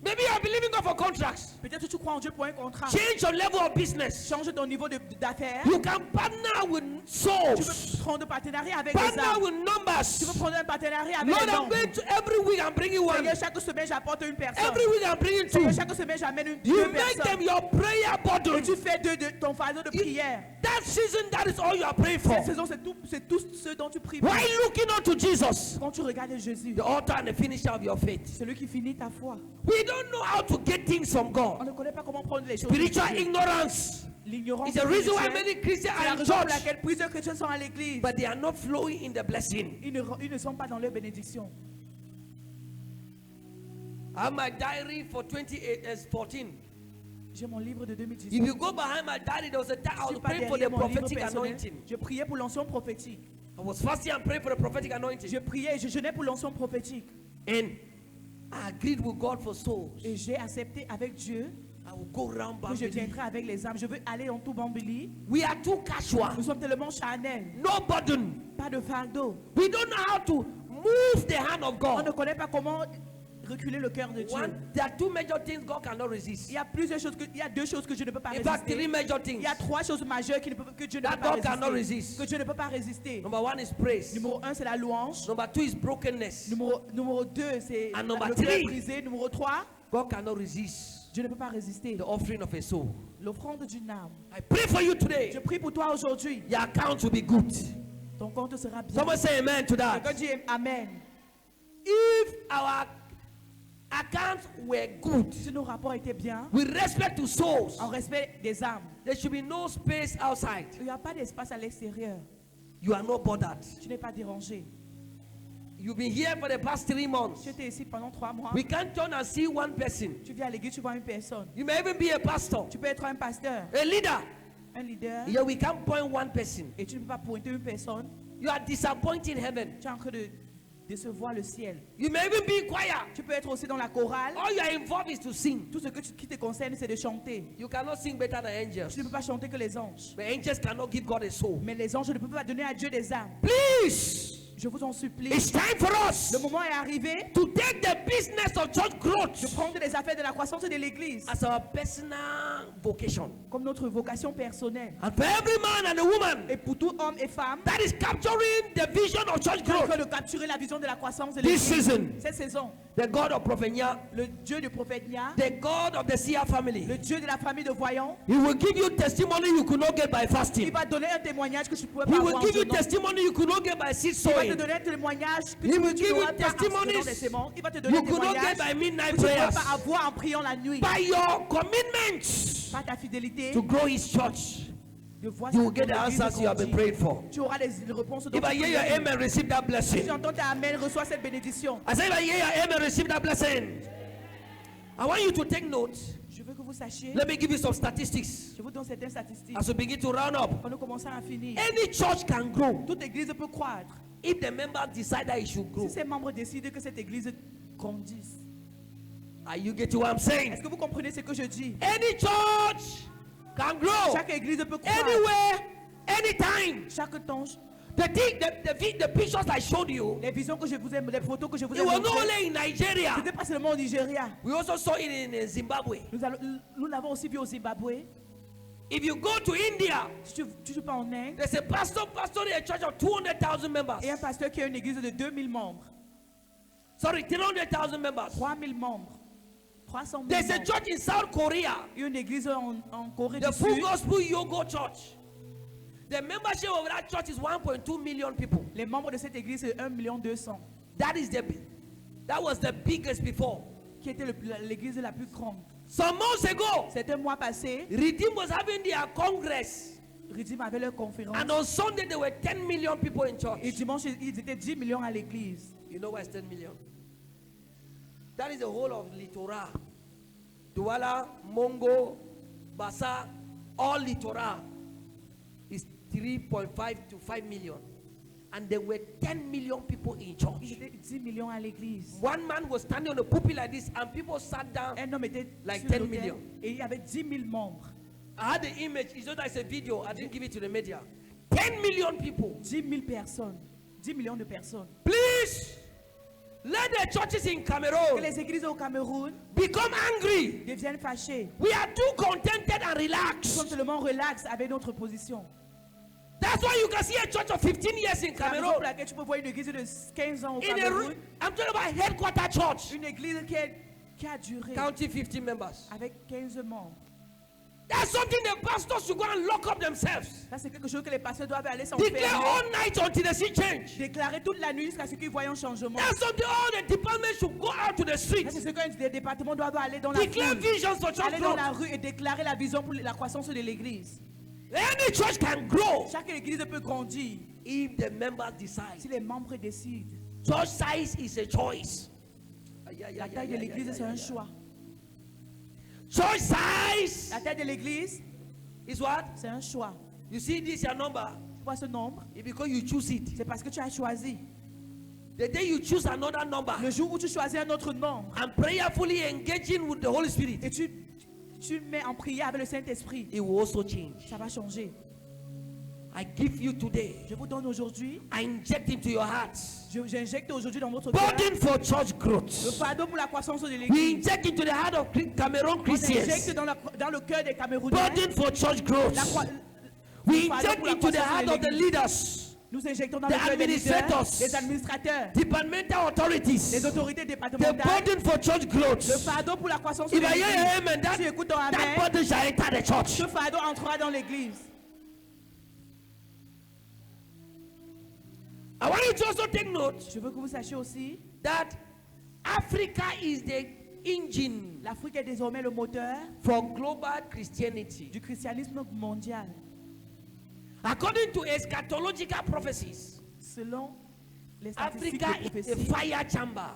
Maybe you are believing God for contracts. Peut-être que tu crois en Dieu pour un contrat. Change your level of business. Change ton niveau d'affaires. You can partner with Tu peux souls. prendre un partenariat avec les Partner âmes. with Tu peux numbers. prendre un partenariat avec Lord, les I'm hommes. going to every week I'm bringing one. Seigneur, chaque semaine, j'apporte une personne. Every week I'm bringing Seigneur, two. chaque semaine, j'amène You deux make them personnes. your prayer Et burden. tu fais de ton fardeau de prière. That season, that is all you are praying for. Cette saison, c'est tout ce dont tu pries. Why looking unto Jesus, Quand tu regardes Jésus, the author and the finisher of your faith? celui qui finit ta foi. We don't know how to get things from On God. ne connaît pas comment prendre les choses. de Spiritual Dieu. ignorance L'ignorance is the reason why spirituelle, many Christians c'est la are in raison pour church, laquelle plusieurs chrétiens sont à l'église. but they are not flowing in the blessing. Ils ne sont pas dans leur bénédiction. I have my diary for 2014. J'ai mon livre de 2018. If you go behind my diary, there was a time I Je suis was pas praying for derrière the mon livre prophetic personnel. anointing. Je priais pour l'onction prophétique. I was fasting and praying for the prophetic anointing. Je priais et je jeûnais pour l'onction prophétique. And I agreed with God for souls. Et j'ai accepté avec Dieu I will go around que je Bambili. viendrai avec les âmes. Je veux aller en tout Bambili. We are too casual. Nous sommes tellement charnels. No burden. Pas de fardeau. We don't know how to move the hand of On ne God. connaît pas comment reculer le cœur de Dieu. There are two major things God cannot resist. Il y a plusieurs choses il y a deux choses que Dieu ne peut pas In fact, three résister. major Il things. y a trois choses majeures que Dieu ne That peut pas God cannot résister. resist. Que Dieu ne peut pas résister. Number one is praise. Numéro 1, c'est la louange. Number two is brokenness. Numéro 2, c'est And number le cœur three. brisé. Numéro 3, God cannot resist Dieu ne peut pas résister. the offering of a soul. L'offrande d'une âme. I pray for you today. Je prie pour toi aujourd'hui. Your account will be good. Ton compte sera bien. Someone say amen to that. Quelqu'un dit Amen. If our accounts were good, Si nos rapports étaient bien, with respect to souls, en respect des âmes, there should be no space outside. il n'y a pas d'espace à l'extérieur. You are not bothered. Tu n'es pas dérangé. You've been here for the past 3 months. Tu étais ici pendant 3 mois. We can't turn and see one person. Tu viens à l'église, tu vois une personne. You may even be a pastor, Tu peux être un pasteur, a leader. un leader, Yeah, we can't point one person. et tu ne peux pas pointer une personne. You are disappointing heaven. Tu es en train de décevoir le ciel. You may even be in choir. Tu peux être aussi dans la chorale. All you are involved is to sing. Tout ce qui te concerne, c'est de chanter. You cannot sing better than angels. Tu ne peux pas chanter que les anges. But angels cannot give God a soul. Mais les anges ne peuvent pas donner à Dieu des âmes. Please, Je vous en supplie. it's time for us Le moment est arrivé to take the business of church de growth prendre les affaires de la croissance de l'église as our personal vocation. comme notre vocation personnelle. And for every man and a woman Et pour tout homme et femme, that is capturing the vision of church qui est en train growth, de capturer la vision de la croissance de this l'église. season, Cette saison, the God of Prophet Nya, le Dieu du prophète Nia, the God of the Sia family, le Dieu de la famille de voyants, He will give you testimony you could not get by il fasting. va donner un témoignage que tu ne pouvais He pas will avoir en give you jeûnant. testimony you could not get by seed Il va te sowing. donner un témoignage que He tu will give you n'auras pas en testimonies semant des semences. Il va te donner un you could not témoignage get by midnight que tu ne pourrais prayers. pas avoir en priant la nuit. By your commitments Par ta fidélité, to grow His church, de voir you sa will get the église answers you have been grandir. praying for. Tu auras les réponses dont If I tu hear your priais. amen, receive that Si blessing. j'entends ta amen, reçois cette bénédiction. I say, if I hear your amen, receive that blessing. I want you to take note. Je veux que vous sachiez, Let me give you some statistics je vous donne certaines statistiques. as we begin to round up. Quand nous commençons à finir, Any church can grow toute église peut croître if the members decide that it should grow. si ses membres décident que cette église grandisse. Are you getting what I'm saying? Est-ce que vous comprenez ce que je dis? Any church can grow Chaque église peut croître anywhere Anytime. Chaque temps, The pictures I showed you, les visions que je vous ai, les photos que je vous ai it was not montrées, only in Nigeria. c'était pas seulement au Nigeria. We also saw it in Zimbabwe. Nous l'avons aussi vu au Zimbabwe. If you go to India, Si tu vas en Inde, there's a pastor pastoring a church of 200,000 members. et un pasteur qui a une église de 2000 membres, Sorry, 300,000 members. 3000 membres, 300 000 There's a membres. church in South Korea, Il y a une église en Corée the du Full Sud. Gospel Yogo Church. The membership of that church is 1.2 million people. Les membres de cette église, c'est 1,2 million. That was the biggest before. Qui était l'église la plus grande. Some months ago, C'est un mois passé, Redeem was having their congress, Redeem avait leur conférence. and on Sunday there were 10 million people in church. Et dimanche, ils étaient 10 millions à l'église. You know why it's 10 million? That is the whole of Litora. Douala, Mongo, Bassa, all Litora is 3.5 to 5 million. And there were 10 million people in Ils church. étaient 10 millions à l'église. One man was standing on the pulpit like this, and people sat down. Un homme était Like sur 10 l'autel, million. et il y avait 10 000 membres. I had the image. It's not that it's a video. I didn't give it to the media. 10 million people. 10 000 personnes. 10 millions de personnes. Please, let the churches in Que Cameroon les églises au Cameroun become angry. deviennent fâchées. We are too contented and Ils sont relaxed. seulement relax avec notre position. That's why you can see a church of 15 years in C'est la raison Cameroon. pour laquelle tu peux voir une église de 15 ans au In Cameroun. I'm talking about headquarter church. Une église qui a duré Counting 15 members. avec 15 membres. That's something the pastors should go and lock up themselves. Ça, c'est quelque chose que les pasteurs doivent aller Declare s'enfermer. all night until they see change. Déclarer toute la nuit jusqu'à ce qu'ils voient un changement. That's something all the departments should go out to the Ça, streets. c'est ce que les départements doivent aller dans la Declare foule. visions for church Aller dans la growth. rue et déclarer la vision pour la croissance de l'église. Any church can grow Chaque église peut grandir if the members decide. si les membres décident. Church size is a choice. La taille de l'église, c'est un choix. Church size La taille de l'église, is what? c'est un choix. You see this your number. Tu vois ce nombre? It's because you choose it. C'est parce que tu as choisi. The day you choose another number Le jour où tu choisis un autre nombre and prayerfully engaging with the Holy Spirit, et tu mets en prière avec le Saint-Esprit, it will also change. ça va changer. I give you today. Je vous donne aujourd'hui, I inject into your hearts j'injecte aujourd'hui dans votre cœur burden for church le growth. fardeau pour la croissance de We l'église. inject into the heart of Cameroon On Christians injecte dans le cœur des Camerounais burden for church growth. We inject into the heart of the leaders, nous injectons dans the le cœur des leaders, administrators, des administrateurs, departmental authorities, des autorités the départementales, burden for church le growth. fardeau pour la croissance de If I hear l'église. amen, Si tu écoutes ton that amen, burden shall enter the church. ce fardeau entrera dans l'église. I want you to also take note Je veux que vous sachiez aussi, that Africa is the engine l'Afrique est désormais le moteur for global Christianity. du christianisme mondial. According to eschatological prophecies, Selon les statistiques Africa de is a prophétie, fire chamber.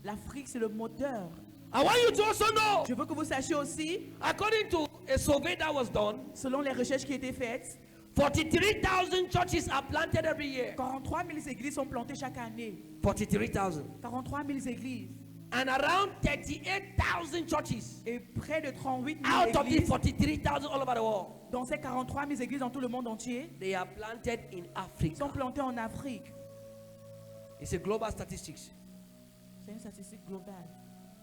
l'Afrique c'est le moteur. I want you to also know, Je veux que vous sachiez aussi, according to a survey that was done, selon les recherches qui étaient faites, 43,000 churches are planted every year. 43 000 églises sont plantées chaque année. 43,000. 43 000 églises. And around 38,000 churches Et près de 38 000 out of the églises, 43,000 all over the world, dans ces 43 000 églises dans tout le monde entier, they are planted in sont Africa. plantées en Afrique. It's a global statistics. C'est une statistique globale.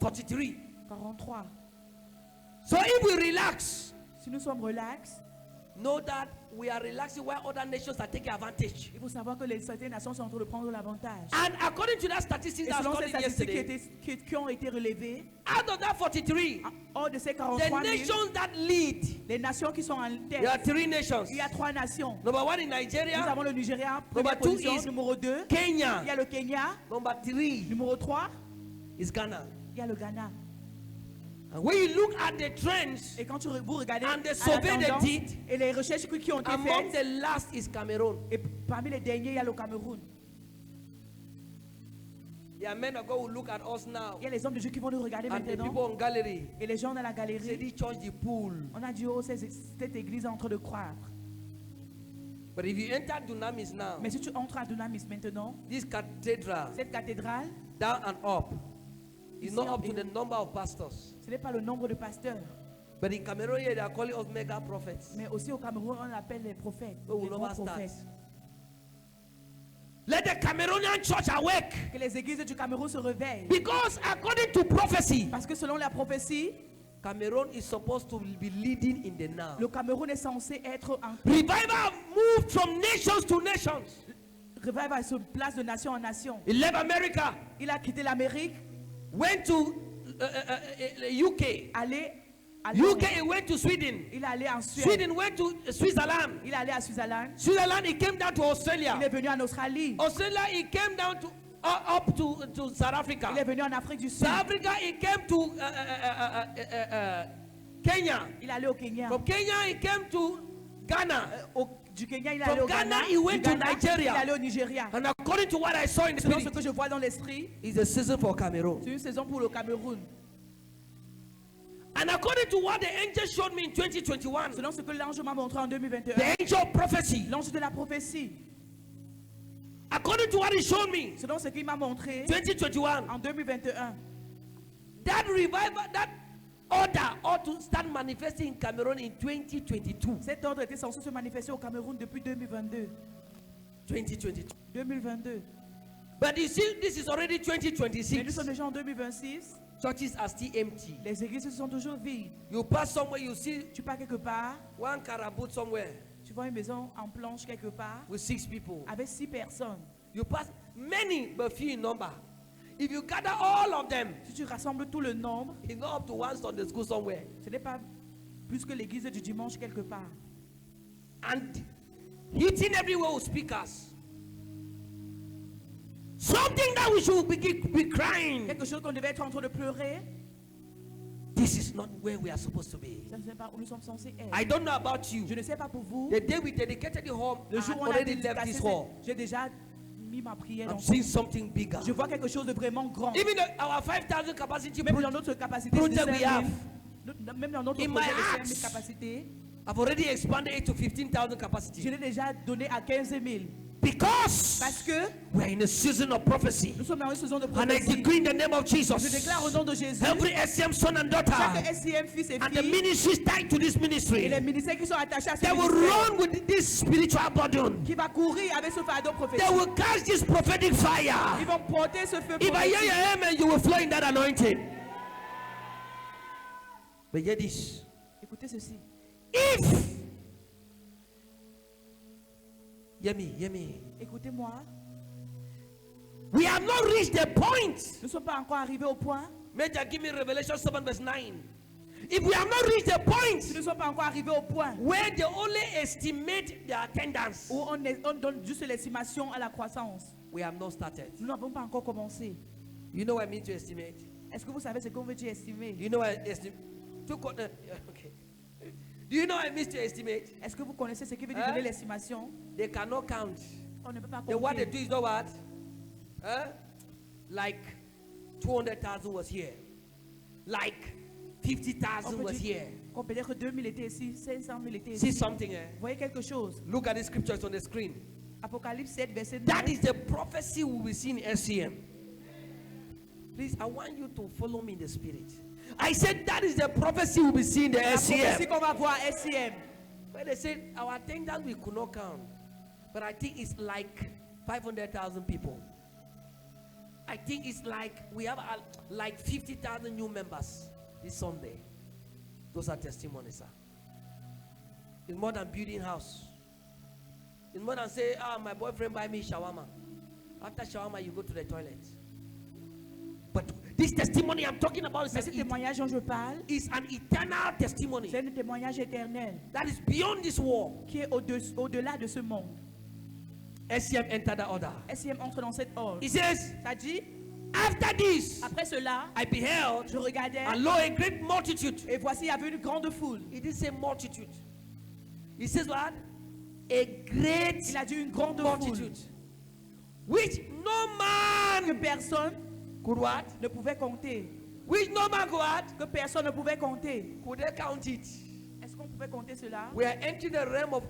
43. 43. So if we relax, Si nous sommes relax, know that we are relaxing while other nations are taking advantage. il faut savoir que les certaines nations sont en train de prendre l'avantage. And according to that statistics Et that selon was ces studied statistiques yesterday, qui ont été relevées, out of that 43, hors de ces the 43 000, nations that lead, les nations qui sont en there are tête, 3 nations. il y a 3 nations. Number 1 in Nous Nigeria, avons le Nigeria, Number première two position. is Numéro 2, Kenya. il y a le Kenya. Number 3 Numéro 3, is Ghana. il y a le Ghana. And when you look at the trends, Et quand vous regardez And the à la survey they tendance did, et les recherches qui ont été among faites, the last is Cameroon. et parmi les derniers, il y a le Cameroun. There are men of God who look at us now, Il y a les hommes de Dieu qui vont nous regarder and the people maintenant. on gallery Et les gens dans la say galerie, this church the pool. on a dit, oh, cette église est en train de croître. But if you enter Dunamis now, Mais si tu entres à Dunamis maintenant, this cathedral cette cathédrale, down and up is Ici not en up to haut. the number of pastors. ce n'est pas le nombre de pasteurs. But in Cameroon, here, they are calling us mega prophets. Mais aussi au Cameroun, on appelle les prophètes. We will Les grands never start. prophètes. Let the Cameroonian church awake. Que les églises du Cameroun se réveillent. Because according to prophecy, Parce que selon la prophétie, Cameroon is supposed to be leading in the now. le Cameroun est censé être en Revival moved from nations to nations. revival se place de nation en nation. He left America, Il a quitté l'Amérique, went to UK. allé à UK, Londres. he went to Sweden. Il est allé en Suède. Sweden went to Switzerland. Il est allé à Switzerland. Switzerland, he came down to Il Australia. est venu en Australie. Australia, he came down to up to South Africa. Il est venu en Afrique du Sud. South Africa, he came to Kenya. Il est allé au Kenya. From Kenya, he came to Ghana. Du Kenya, il est From allé au Ghana, Ghana. he went Du to Ghana, Nigeria. Il est allé au Nigeria. And according to what I saw in the Selon ce spirit, que je vois dans l'esprit, it's a season for Cameroon. c'est une saison pour le Cameroun. And according to what the angel showed me in 2021, Selon ce que l'ange m'a montré en 2021, the angel of prophecy, l'ange de la prophétie, according to what he showed me, selon ce qu'il m'a montré 2021, en 2021, that revival, that order ought to start manifesting in Cameroon in 2022. cet ordre était censé se manifester au Cameroun depuis 2022. 2022. 2022. But you see, this is already Mais nous 2026. sommes déjà en 2026. Churches are still empty. Les églises sont toujours vides. You pass somewhere, you see Tu pars quelque part, one carabout somewhere tu vois une maison en planche quelque part, with 6 people. avec 6 personnes. You pass many, but few in number. If you gather all of them, Si tu rassembles tout le nombre, you go up to one Sunday school somewhere. ce n'est pas plus que l'église du dimanche quelque part. And hitting everywhere with speakers. Something that we should be crying. Quelque chose qu'on devait être en train de pleurer, This is not where we are supposed to be. ça ne sais pas où nous sommes censés être. I don't know about you. Je ne sais pas pour vous. The day we dedicated the home, I Le jour had où on a already left dédicacé, this hall. j'ai déjà mis ma prière I'm dans seeing something bigger. Je vois quelque chose de vraiment grand. Even our 5,000 capacity Même dans project, notre capacité, project de we 5 000, have. même dans notre In projet my de heart. 5 000 capacités, I've already expanded it to 15,000 je capacity. l'ai déjà donné à 15 000. Because Parce que we're in a season of prophecy. nous sommes dans une saison de And I prophétie. decree in the name of Je Jesus, déclare au nom de Jésus, every SCM son and daughter, chaque SCM fils et and the filles, ministries tied to this et ministry, les ministères qui sont attachés à ce they will ministère, run with this spiritual burden. qui va courir avec ce fardeau They prophétique. will catch this prophetic Ils fire. vont porter ce feu If I hear prophétique. your amen, you will flow in that anointing. But hear this. Écoutez ceci. If, hear me. Écoutez-moi. We have not reached the point. Nous ne sommes pas encore arrivés au point. Major, give me Revelation 7 verse 9. If we have not reached the Nous point ne sommes pas encore arrivés au point where they only estimate their attendance, où on donne juste l'estimation à la croissance. we have not started. Nous n'avons pas encore commencé. You know what I mean to estimate? Est-ce que vous savez ce qu'on veut dire estimer? You know what I estimate? Okay. Do you know what I mean to estimate? Est-ce que vous connaissez ce qui veut dire Hein? donner l'estimation? They cannot count. On ne peut pas The what they compter. do is not what? Like 200,000 was here. Like 50,000 was here. Qu'on peut dire que 2000 étaient ici, 500 000 étaient See ici. something eh? Vous voyez quelque chose? Look at the scriptures on the screen. Apocalypse 7, verset 9. That is the prophecy we will see in SCM. Please, I want you to follow me in the spirit. I said that is the prophecy we will see in the La prophétie SCM. qu'on va voir à SCM. Where they said our attendance we could not count, but I think it's like 500,000 people. I think it's like we have like 50,000 new members this Sunday. Those are testimonies, sir. It's more than building house. It's more than say, my boyfriend buy me shawarma. After shawarma, you go to the toilet. But this testimony I'm talking about Mais ce témoignage dont je parle, is an eternal testimony c'est un témoignage éternel that is beyond this world. qui est au-delà de ce monde. SCM entered that order. SCM entre dans cette ordre. He says, Ça dit, after this, après cela, I beheld, je regardais and lo, a great multitude. et voici il y avait une grande foule. He didn't say multitude. He says what? A great Il a dit une grande multitude. foule Which no que man personne could what? ne pouvait compter. Which no man could what? Que personne ne pouvait compter. Could they count it? Est-ce qu'on pouvait compter cela? We are entering the realm of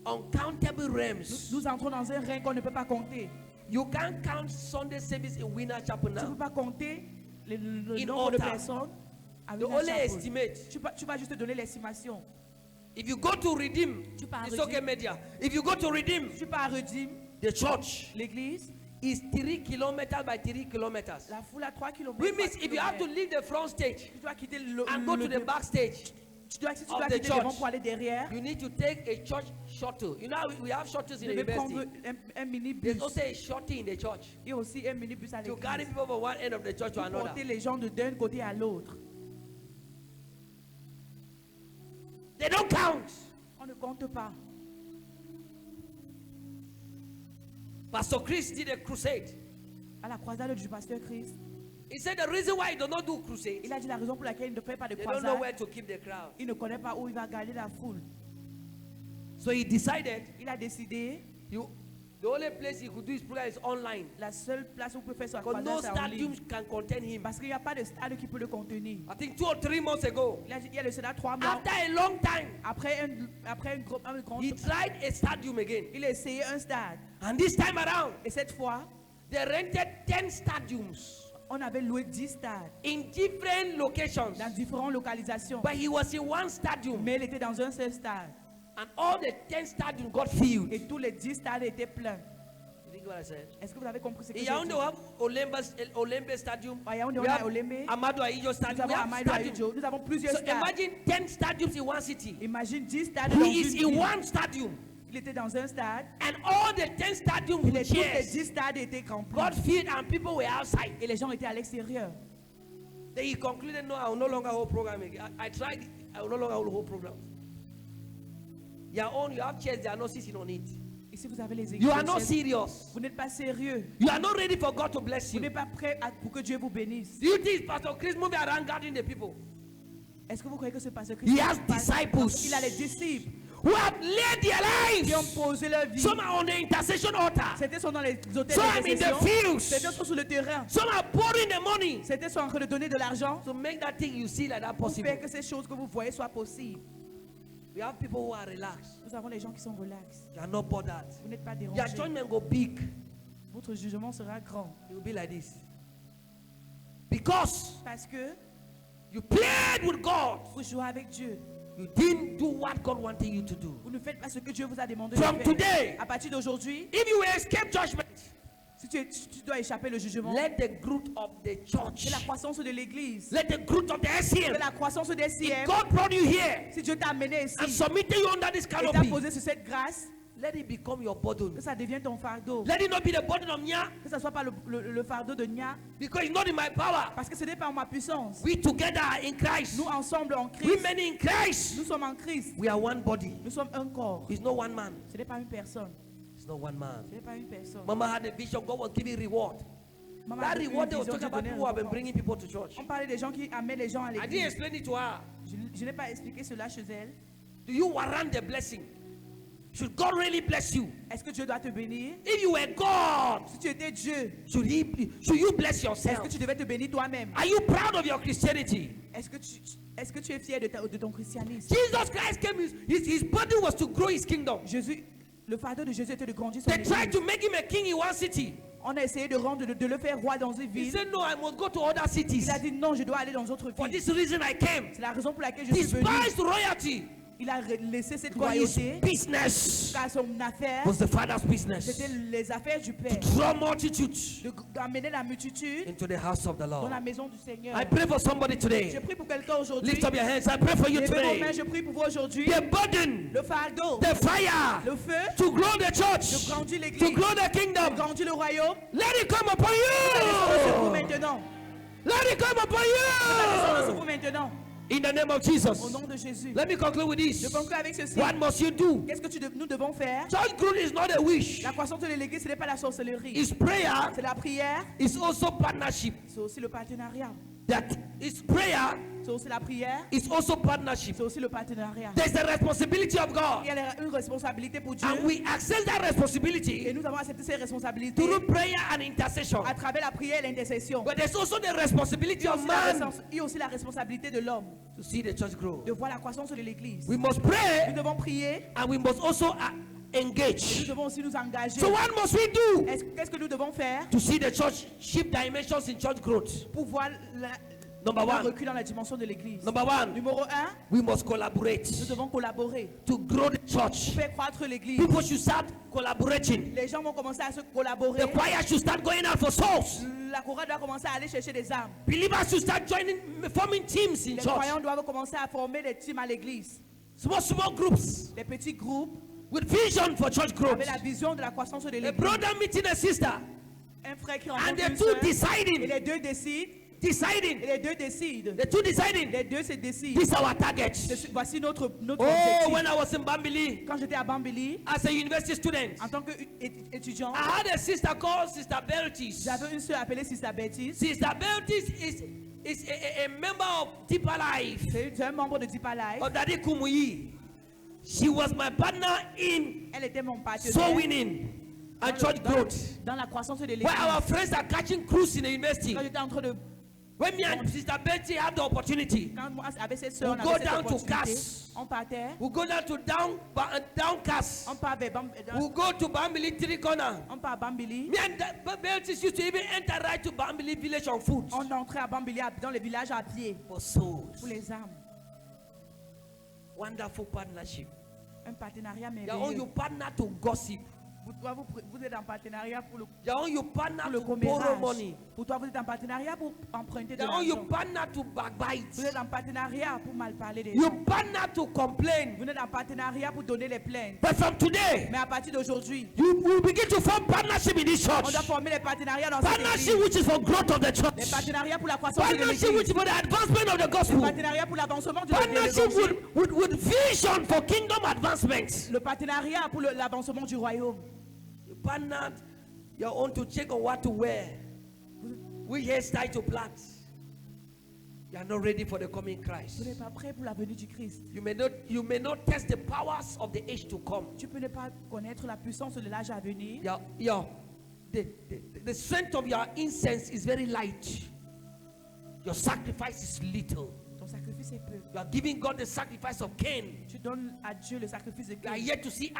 uncountable realms. Nous entrons dans un règne qu'on ne peut pas compter. You can't count Sunday service in Winner Chapel Tu ne peux now. pas compter le In nombre de altar. personnes avec They un only chapeau. estimate. Tu vas juste donner l'estimation. If you go to Redeem, Tu pars à it's Redeem. okay media. If you go to Redeem, Tu pars à Redeem, the church l'église, is 3 kilometers by 3 kilometers. la foule à 3 km. Which means if you have to leave the front stage tu dois quitter le, and go to the le- back stage, tu dois, si tu of dois the quitter devant church, pour aller derrière, you need to take a church shuttle. You know how we have shuttles in tu the devais prendre university. un minibus. There's also a shuttle in the church Et aussi un minibus à to carry l'église. people from one end of the church to Pour another. porter les gens d'un côté à l'autre. They don't count. On ne compte pas. Pastor Chris did a crusade. À la croisade du pasteur Christ, He said the reason why he does not do crusade, il a dit la raison pour laquelle il ne fait pas de they don't know croisade. where to keep the crowd. Il ne connaît pas où il va garder la foule. So he decided Il a décidé, the only place he could do his program is online. la seule place où il peut faire sa Because no croisade, c'est en ligne. stadium can contain him. Parce qu'il n'y a pas de stade qui peut le contenir. I think 2 or 3 months ago, Il y a le cela 3 mois. after a long time, Après un grand he tried a stadium again. il a essayé un stade. And this time around, Et cette fois, they rented 10 stadiums on avait loué 10 stades in different locations. dans différentes localisations. But he was in one stadium. Mais il était dans un seul stade. And all the 10 stadiums got filled. Et tous les 10 stades étaient pleins. You think what I said? Est-ce que vous avez compris ce que In j'ai Yaoundé, dit? we have Olembe Stadium. À Yaoundé, We on a have Olembe. Amadou Ahidjo Nous Stadium. We avons have Amadou stadiums. Ahidjo. Nous avons plusieurs So stades. imagine 10 stadiums in one city. Imagine 10 stades dans He une is in ville. one stadium. Il était dans un stade. And all the 10 stadiums Et with tous les chairs 10 stades étaient remplis. got filled and people were outside. Et les gens étaient à l'extérieur. Then he concluded, no, I will no longer hold program again. I tried it. I will no longer hold the whole program. Your own, you have chairs, they are not sitting on it. Et si vous avez les You are églises, not serious. vous n'êtes pas sérieux. You are not ready for God to bless Vous you. n'êtes pas prêt pour que Dieu vous bénisse. Do you think Pastor Chris moving around guarding the people? Est-ce que vous croyez que ce pasteur He Christ has disciples il a les disciples who have laid their qui ont lives. posé leur vie. Some are on the intercession altar. Certains sont dans les hôtels Some in the d'intercession. fields. Certains sont sur le terrain. Some are pouring the money Certains sont en train de donner de l'argent to make that thing you see like that pour possible. faire que ces choses que vous voyez soient possibles. We have people who are relaxed. Nous avons les gens qui sont relax. They are not bothered. Vous n'êtes pas Your dérangés. judgment go big. Votre jugement sera grand. It will be like this. Because Parce que you played with God. vous jouez avec Dieu. You didn't do what God wanted you to do. Vous ne faites pas ce que Dieu vous a demandé From de faire. today, À partir d'aujourd'hui, if you will escape judgment, si tu dois échapper le jugement, let the growth of the church, c'est la croissance de l'église. let the growth of the C'est SCM, la croissance des if CM. God brought you here Si Dieu t'a amené ici and submitted you under this et t'a canopy, posé sur cette grâce, let it become your burden. que ça devienne ton fardeau. Let it not be the burden of Nya, Que ça ne soit pas le fardeau de Nia, because it's not in my power. parce que ce n'est pas en ma puissance. We together are in Christ. Nous ensemble en We Christ, many in Christ. nous sommes en Christ. We are one body. Nous sommes un corps. It's not one man. Ce n'est pas une personne. It's not one man. Ce n'est pas une personne. Mama had a vision. God was giving reward. Maman That a eu une reward they was vision, talking Dieu about donnait people who have been récompense. bringing people to church. On parlait des gens qui amènent les gens à I didn't l'église. explain it to her. Je n'ai pas expliqué cela chez elle. Do you warrant the blessing? Should God really bless you? Est-ce que Dieu doit te bénir? If you were God, Si tu étais Dieu, should you bless est-ce yourself? que tu devais te bénir toi-même? Are you proud of your Christianity? Est-ce que tu es fier de ton christianisme? Jesus Christ came, his body was to grow his kingdom. Jésus, le fardeau de Jésus était de grandir son They tried église. to make him a king in one city. On a essayé de le faire roi dans une He ville. said, no, I must go to other cities. Il a dit non, je dois aller dans d'autres For villes. this reason I came. C'est la raison pour laquelle je suis venu. Despised royalty. Il a laissé cette Because his royauté business car son affaire, was the father's business. c'était les affaires du Père. Draw multitudes D'amener la multitude into the house of the dans Lord. la maison du Seigneur. I pray for somebody Je today. prie pour quelqu'un aujourd'hui. Lift up your hands. I pray for you Levez vos mains, today. je prie pour vous aujourd'hui. The burden, Le fardeau, the fire le feu, to grow the de church, grandir to l'église, grow the de kingdom. grandir le royaume. Let it come upon Descendez sur vous you. maintenant. Let it come upon Descendez sur you. vous maintenant. In the name of Au Jesus. nom de Jésus. Let me conclude with Je this. conclue avec ceci. What must you do? Qu'est-ce que nous devons faire? Church growth is not a wish. La croissance de l'église, ce n'est pas la sorcellerie. It's prayer. C'est la prière. It's also partnership. C'est aussi le partenariat. That is prayer. C'est aussi la prière. It's also partnership. C'est aussi le partenariat. There's the responsibility of Il God. y a une responsabilité pour Dieu. And we accept that Et responsibility nous avons accepté ces responsabilités through prayer and intercession. à travers la prière et l'intercession. But there's also the responsibility of man Il y a aussi la responsabilité de l'homme to see the church grow. de voir la croissance de l'église. We must Nous pray devons prier and we must also et engage. nous devons aussi nous engager. So what must we do Qu'est-ce que nous devons faire to see the church shift dimensions in church growth? pour voir Number Il y a un one. recul dans la dimension de l'église. Number one. Numéro 1, We must collaborate nous devons collaborer to grow the church. pour faire croître l'église. People should start collaborating. Les gens vont commencer à se collaborer. The choir should start going out for souls. La chorale doit commencer à aller chercher des âmes. Believers should start joining, forming teams in Les church. croyants doivent commencer à former des teams à l'église. Small groups Des petits groupes with vision for church growth. avec la vision de la croissance de A l'église. brother meeting a sister, Un frère qui and rencontre the une two sœur, et deciding, les deux décident. Et deciding, les deux décident. the two deciding. Les deux se décident. This is our target. Voici notre Oh, objectif. when I was in Bambili Quand j'étais à Bambili, as a university student, en tant qu'étudiant, I had a sister called Sister Beltis. j'avais une sœur appelée Sister Betty. Sister Beltis is a member of Deeper Life C'est un membre de Deeper Life. of Daddy Kumuyi. She was my partner in Elle était mon soul partenaire winning and church growth. dans la croissance de l'église. Where our friends are catching cruise in the university. Quand j'étais en train de... When me and Sister Betty had the opportunity, Quand moi, avec cette sœur, We'll on go avait cette down to opportunité. Cass. On partait. we go down to Downcast. On part vers We go to Bambili Three Corner. on part à Bambili. Me and Beltis used to even enter right to Bambili village on foot. On entrait à Bambili dans les villages à pied For souls. pour les âmes. Wonderful partnership. Un partenariat They want you merveilleux. partner to gossip. Vous êtes en partenariat pour le, They want you partner pour le to borrow commérage. money. Pour toi, vous êtes en partenariat pour emprunter de They want you l'argent. partner to Vous backbite. êtes en partenariat pour mal parler des You gens. partner to complain. Vous êtes en partenariat pour donner les plaintes. But from today, Mais à partir d'aujourd'hui, you will begin to form partnership in this on church. doit former les partenariats dans cette Partnership église. which is for growth of the Les church. partenariats pour la croissance de Partnership which l'église. is for the advancement of the Les gospel. partenariats pour l'avancement du Partnership l'évangile. with vision for kingdom advancement. Le partenariat pour l'avancement du royaume. You partner your own to check on what to wear. Which hairstyle to plant. You are not ready for the coming Vous Christ. n'êtes pas prêt pour la venue du Christ. You may not test the powers of the age to come. Tu peux ne pas connaître la puissance de l'âge à venir. The strength of your incense is very light. Your sacrifice is little. Ton sacrifice est peu. You are giving God the sacrifice of Cain. Tu donnes à Dieu le sacrifice de You are Cain. yet to see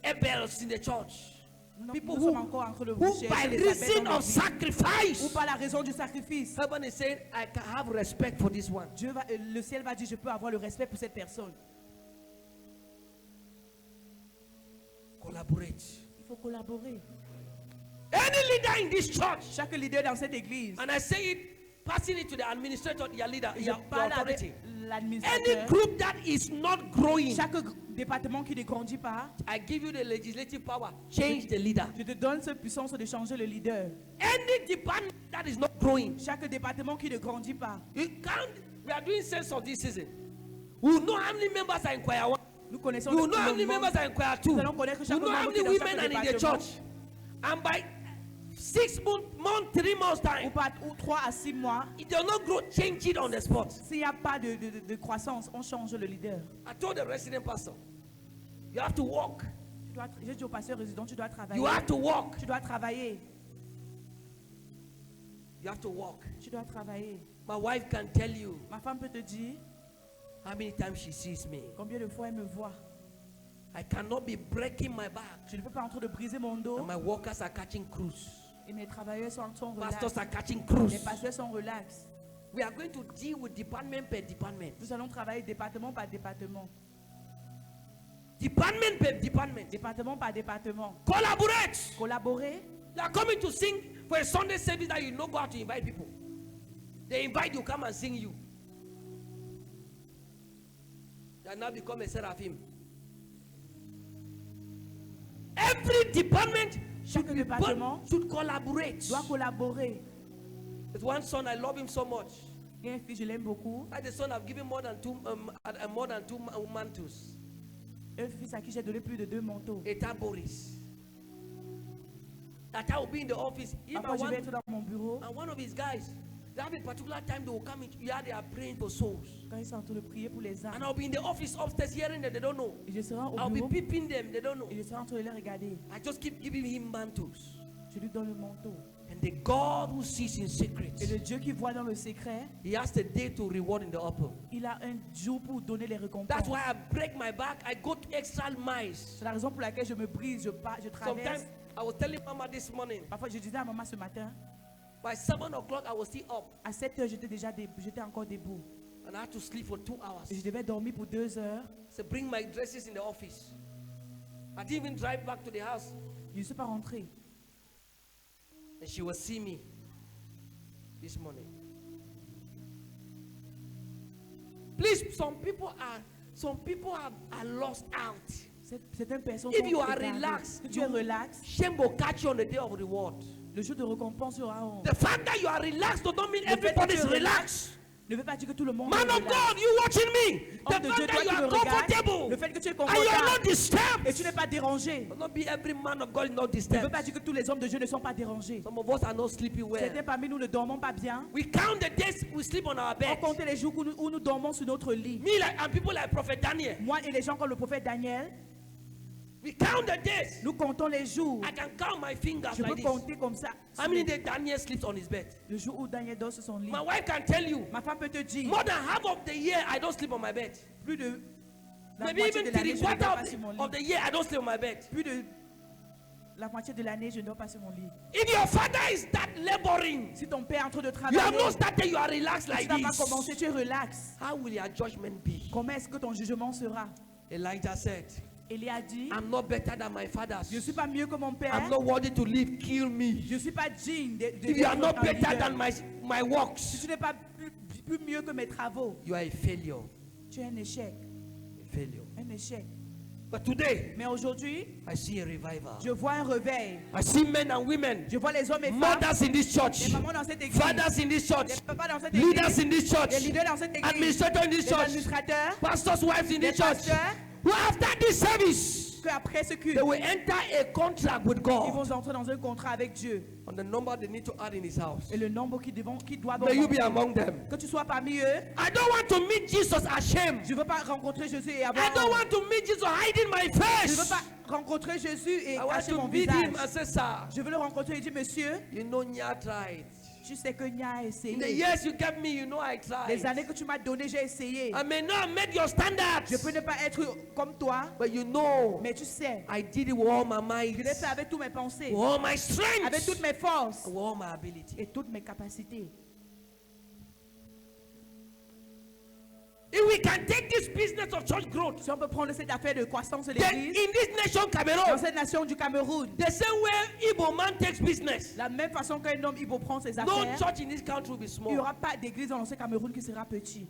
Abels in the church. Nous People sommes encore en train de who chercher by les appels reason dans of l'église. Ou sacrifice, par la raison du sacrifice. heaven is saying, I can have respect for this one. Le ciel va dire, je peux avoir le respect pour cette personne. Collaborate. Il faut collaborer. Any leader in this church, Chaque leader dans cette église, and I say it, passing it to the administrator, your leader, je your parle authority. avec Any l'administrateur. group that is not growing, Chaque département qui ne grandit pas, I give you the legislative power. Change the leader. je te donne cette puissance de changer le leader. Any department that is not growing, Chaque département qui ne grandit pas, you can't. We are doing census this season. We know how many members are in choir one. nous connaissons You le know how many nombre. members are in choir two. Nous allons connaître You chaque know how membre qui many est dans women chaque are in the département. church. And by 6 months, 3 months time, Ou 3 à 6 mois, it does not grow. Change it on the spot. s'il n'y a pas de croissance, on change le leader. I told the resident pastor, you have to walk. J'ai dit au pasteur résident, tu dois travailler. You have to walk. Tu dois travailler. You have to walk. Tu dois travailler. My wife can tell you Ma femme peut te dire how many times she sees me. combien de fois elle me voit. I cannot be breaking my back. Je ne peux pas en train de briser mon dos. And my workers are catching cruise. Et mes travailleurs sont relax. Pastors are catching Les cruise. pasteurs sont relax. We are going to deal with department per department. Nous allons travailler département par département. Department per department. Département par département. Collaborate. Collaborer. You are coming to sing for a Sunday service that you know go out to invite people. They invite you, come and sing you. You have now become a seraphim. Every department Chaque département should collaborate. doit collaborer. With one son, I love him so much. Il y a un fils, je l'aime beaucoup. Like the son, I've given more than two mantles. Un fils à qui j'ai donné plus de 2 manteaux. Eta Boris. That I will be in the office. Him Parfois, and je vais one, être dans mon bureau. and one of his guys, they have a particular time they will come in. Yeah, they are praying for souls. Quand ils sont en train de prier pour les And âmes. I'll be in the office upstairs hearing them, they don't know. Et je serai au I'll be bureau. peeping them, they don't know. Et je serai en train de les regarder. I just keep giving him mantles. Je lui donne le manteau. And the God who sees in secret, Et le Dieu qui voit dans le secret, he has a day to reward in the upper. il a un jour pour donner les récompenses. That's why I break my back. I go to extra miles. C'est la raison pour laquelle je me brise, je Sometimes traverse. I was telling Mama this morning, Parfois, je disais à maman ce matin, By 7 o'clock, I was still up. À 7 heures, j'étais encore debout. And I had to sleep for 2 hours. Et je devais dormir pour 2 heures. So bring my dresses in the office. I didn't even drive back to the house. Je ne suis pas rentré. And she will see me this morning. Please, some people are lost out. Certaines personnes If sont you are égarées. relaxed, Si tu es relax, shame will catch you on the day of reward. le jour de récompense sera honte. The fact that you are relaxed don't mean Le fait que everybody tu is es relaxed. Ne veut pas dire que tout le monde Man est of relax. God, you watching me. The Homme de Dieu, fact toi that you qui are me regardes, comfortable le fait que tu es and you are not confortable disturbed. et tu n'es pas dérangé. Will not be every man of God is not Ne veut disturbed. pas dire que tous les hommes de Dieu ne sont pas dérangés. Some of us are not sleeping Certains well. parmi nous ne dormons pas bien. We count the days we sleep on our On bed. compte les jours où nous dormons sur notre lit. Me like, and people like Prophet Daniel. Moi et les gens comme le prophète Daniel, We count the days. nous comptons les jours. I can count my fingers Je peux like this. compter comme ça. How many days Daniel sleeps on his bed? Le jour où Daniel dort sur son lit. My wife can tell you. Ma femme peut te dire, More than half of the year, I don't sleep on my bed. plus de la Maybe moitié even de l'année, je ne dors pas 3/4 sur mon lit. of the year, I don't sleep on my bed. Plus de la moitié de l'année, je ne dors pas sur mon lit. If your father is that laboring, Si ton père est en train de you travailler, have not started, you are relaxed tu like n'as pas this. commencé, tu es relax. How will your judgment be? Comment est-ce que ton jugement sera? Elijah said, Élie a dit, I'm not better than my fathers. je ne suis pas mieux que mon père. I'm not worthy to live, kill me. Je ne suis pas digne de If you are d'être not un better leader. than my Si works, tu n'es pas plus mieux que mes travaux, you are a failure. tu es un échec. A failure. Un échec. But today, Mais aujourd'hui, I see a revival. je vois un réveil. I see men and women, Je vois les hommes et femmes, mothers in this church, les mamans dans cette église, fathers in this les church, papas dans cette leaders église, in this les church, leaders dans cette église, administrators in this les church, administrateurs, pastors' wives in les this church, pasteurs, who after this service, qu'après ce culte, they will enter a contract with ils God vont entrer dans un contrat avec Dieu. on the number they need to add in his house. Et le nombre qui doivent May you be augmenter. among them. Que tu sois parmi eux. I don't want to meet Jesus ashamed. Je ne veux pas rencontrer Jésus et I avoir don't honte. want to meet Jesus hiding my Je ne face. veux pas rencontrer Jésus et I want cacher to mon meet visage. him and say, sir, Je veux le rencontrer et dire, monsieur, you know Nya tried. tu sais que Nya a In the essayé. years you gave me, you know I Les tried. années que tu m'as données, j'ai essayé. I may not have met your standards, Je peux ne pas être comme toi, but you know mais tu sais, I did it with all my might, je l'ai fait avec toutes mes pensées, with all my avec strength, toutes mes forces with all my ability. et toutes mes capacités. If we can take this business of church growth, Si on peut prendre cette affaire de croissance de then l'Église, in this nation dans Cameroon, cette nation du Cameroun, the same way Igbo man takes business, la même façon qu'un homme, il peut prendre ses no affaires, church in this country will be il n'y small. aura pas d'église dans ce Cameroun qui sera petit.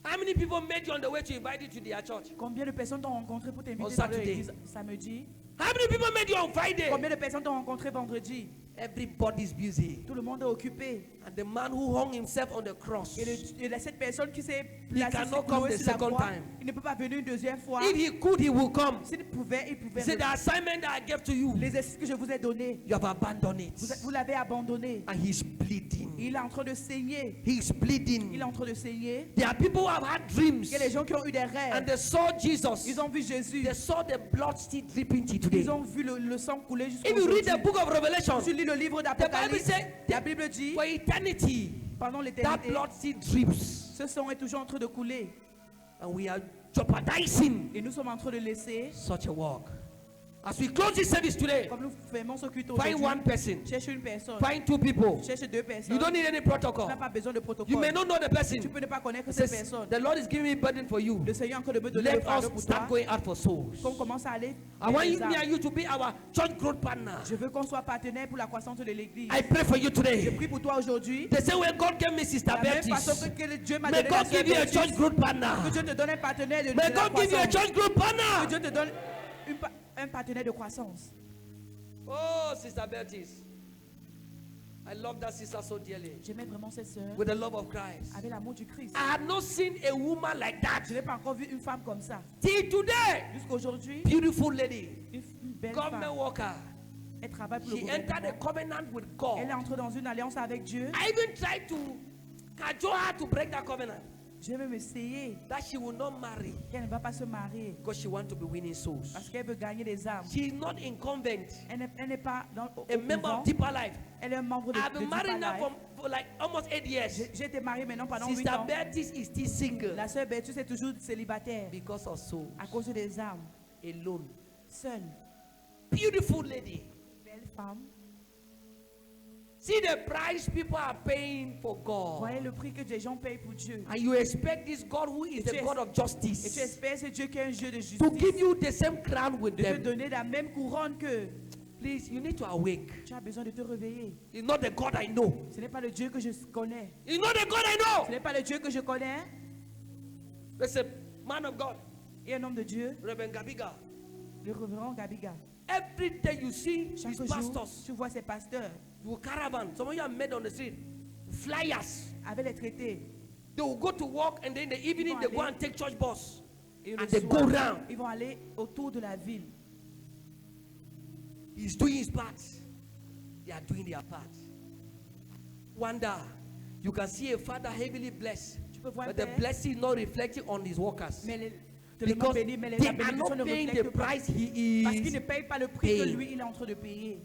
How many people met you on the way to invite you to their church? Combien de personnes t'ont rencontré pour On t'inviter dans leur Saturday. église samedi? How many people met you on Friday? Combien de personnes t'ont rencontré vendredi? Everybody's busy. Tout le monde est occupé. And the man who hung himself on the cross, Et cette personne qui s'est He placée cannot sur come the sur la second croix, time. il ne peut pas venir une deuxième fois. if he could, he will come. S'il pouvait, il pouvait. He said, the assignment that I gave to you, Les exercices que je vous ai donnés, you have abandoned it. vous l'avez abandonné. And he's bleeding. Il est en train de saigner. He's Il bleeding. est en train de saigner. There are people who have had dreams, Il y a des gens qui ont eu des rêves. and they saw Jesus. Ils ont vu Jésus. They saw the blood still dripping till today. Ils ont vu le sang couler jusqu'au If you read the aujourd'hui. book of Revelation, Si tu lis le livre the Bible d'Apocalypse, says la Bible dit, for eternity, pendant that l'éternité, blood still drips. ce sang est toujours en train de couler. And we are jeopardizing Et nous sommes en train de laisser, such a work. As we close this service today, comme nous fermons ce culte find one aujourd'hui, person, cherche une personne, find two people. cherche deux personnes. You don't need any Tu protocol. n'as pas besoin de You protocole. may not know the Tu person. peux ne pas connaître It cette says, personne. the Lord is giving me burden for you. Le Seigneur encore de me donner le Let fardeau us pour start toi. going out for souls. Qu'on commence à aller. I want vers les you, me âmes. and you to be our church growth partner. Je veux qu'on soit partenaire pour la croissance de l'église. I pray for you Je today. prie pour toi aujourd'hui. The same way God gave me Sister La même façon Baptiste. que Dieu m'a May donné la God sœur give you a Baptiste, church growth que partner. Dieu te donne un partenaire de May la God give you a croissance. church growth Que partner. Dieu te donne un partenaire de croissance. Oh, Sister Baptiste. I love that sister so dearly. J'aimais vraiment cette sœur With the love of Christ. avec l'amour du Christ. I have not seen a woman like that. Je n'ai pas encore vu une femme comme ça. Till today. Jusqu'à aujourd'hui, Beautiful lady. une belle Government femme. worker. Elle travaille pour le She entered a gouvernement. covenant with Elle est God. entrée dans une alliance avec Dieu. I even tried to cajole her to break that covenant. Je vais même essayer That she will not marry. qu'elle ne va pas se marier Because she wants to be winning souls. parce qu'elle veut gagner des âmes. She is not incumbent. Elle n'est pas A member of Deeper Life. Elle est un membre de I've been Deeper married now Life. for like almost 8 years. J'ai été mariée maintenant pendant 8 Sister ans. Baptiste is still single La sœur Bertus est toujours célibataire because of souls. à cause des âmes. Alone. Seule. Beautiful lady. Belle femme. See the price people are paying for God. Voyez le prix que les gens payent pour Dieu. And you expect this God who is the God of Et tu justice espères ce Dieu qui est un Dieu de to justice give you the same crown with de te them. donner la même couronne que. Please, you need to awake. Tu as besoin de te réveiller. It's not the God I know. Ce n'est pas le Dieu que je connais. It's not the God I Ce know. n'est pas le Dieu que je connais. There's a man of God, Et un homme de Dieu, Reverend Gabiga. le révérend Gabiga. Every day you see Chaque his jour, pastors, tu vois ces pasteurs you caravan. Some of you are met on the street, flyers. avec les traités. They will go to work and then in the evening they go and take church bus Et le and they soir, go round. ils vont aller autour de la ville. He's doing his part. They are doing their part. Wonder, you can see a father heavily blessed, Tu peux voir un but the père, blessing is not reflecting on his workers mais tellement because béni, mais they la are bénédiction ne not paying the reflète pas. price he Parce qu'il ne is. paye pas le prix que paying. lui, il est en train de payer.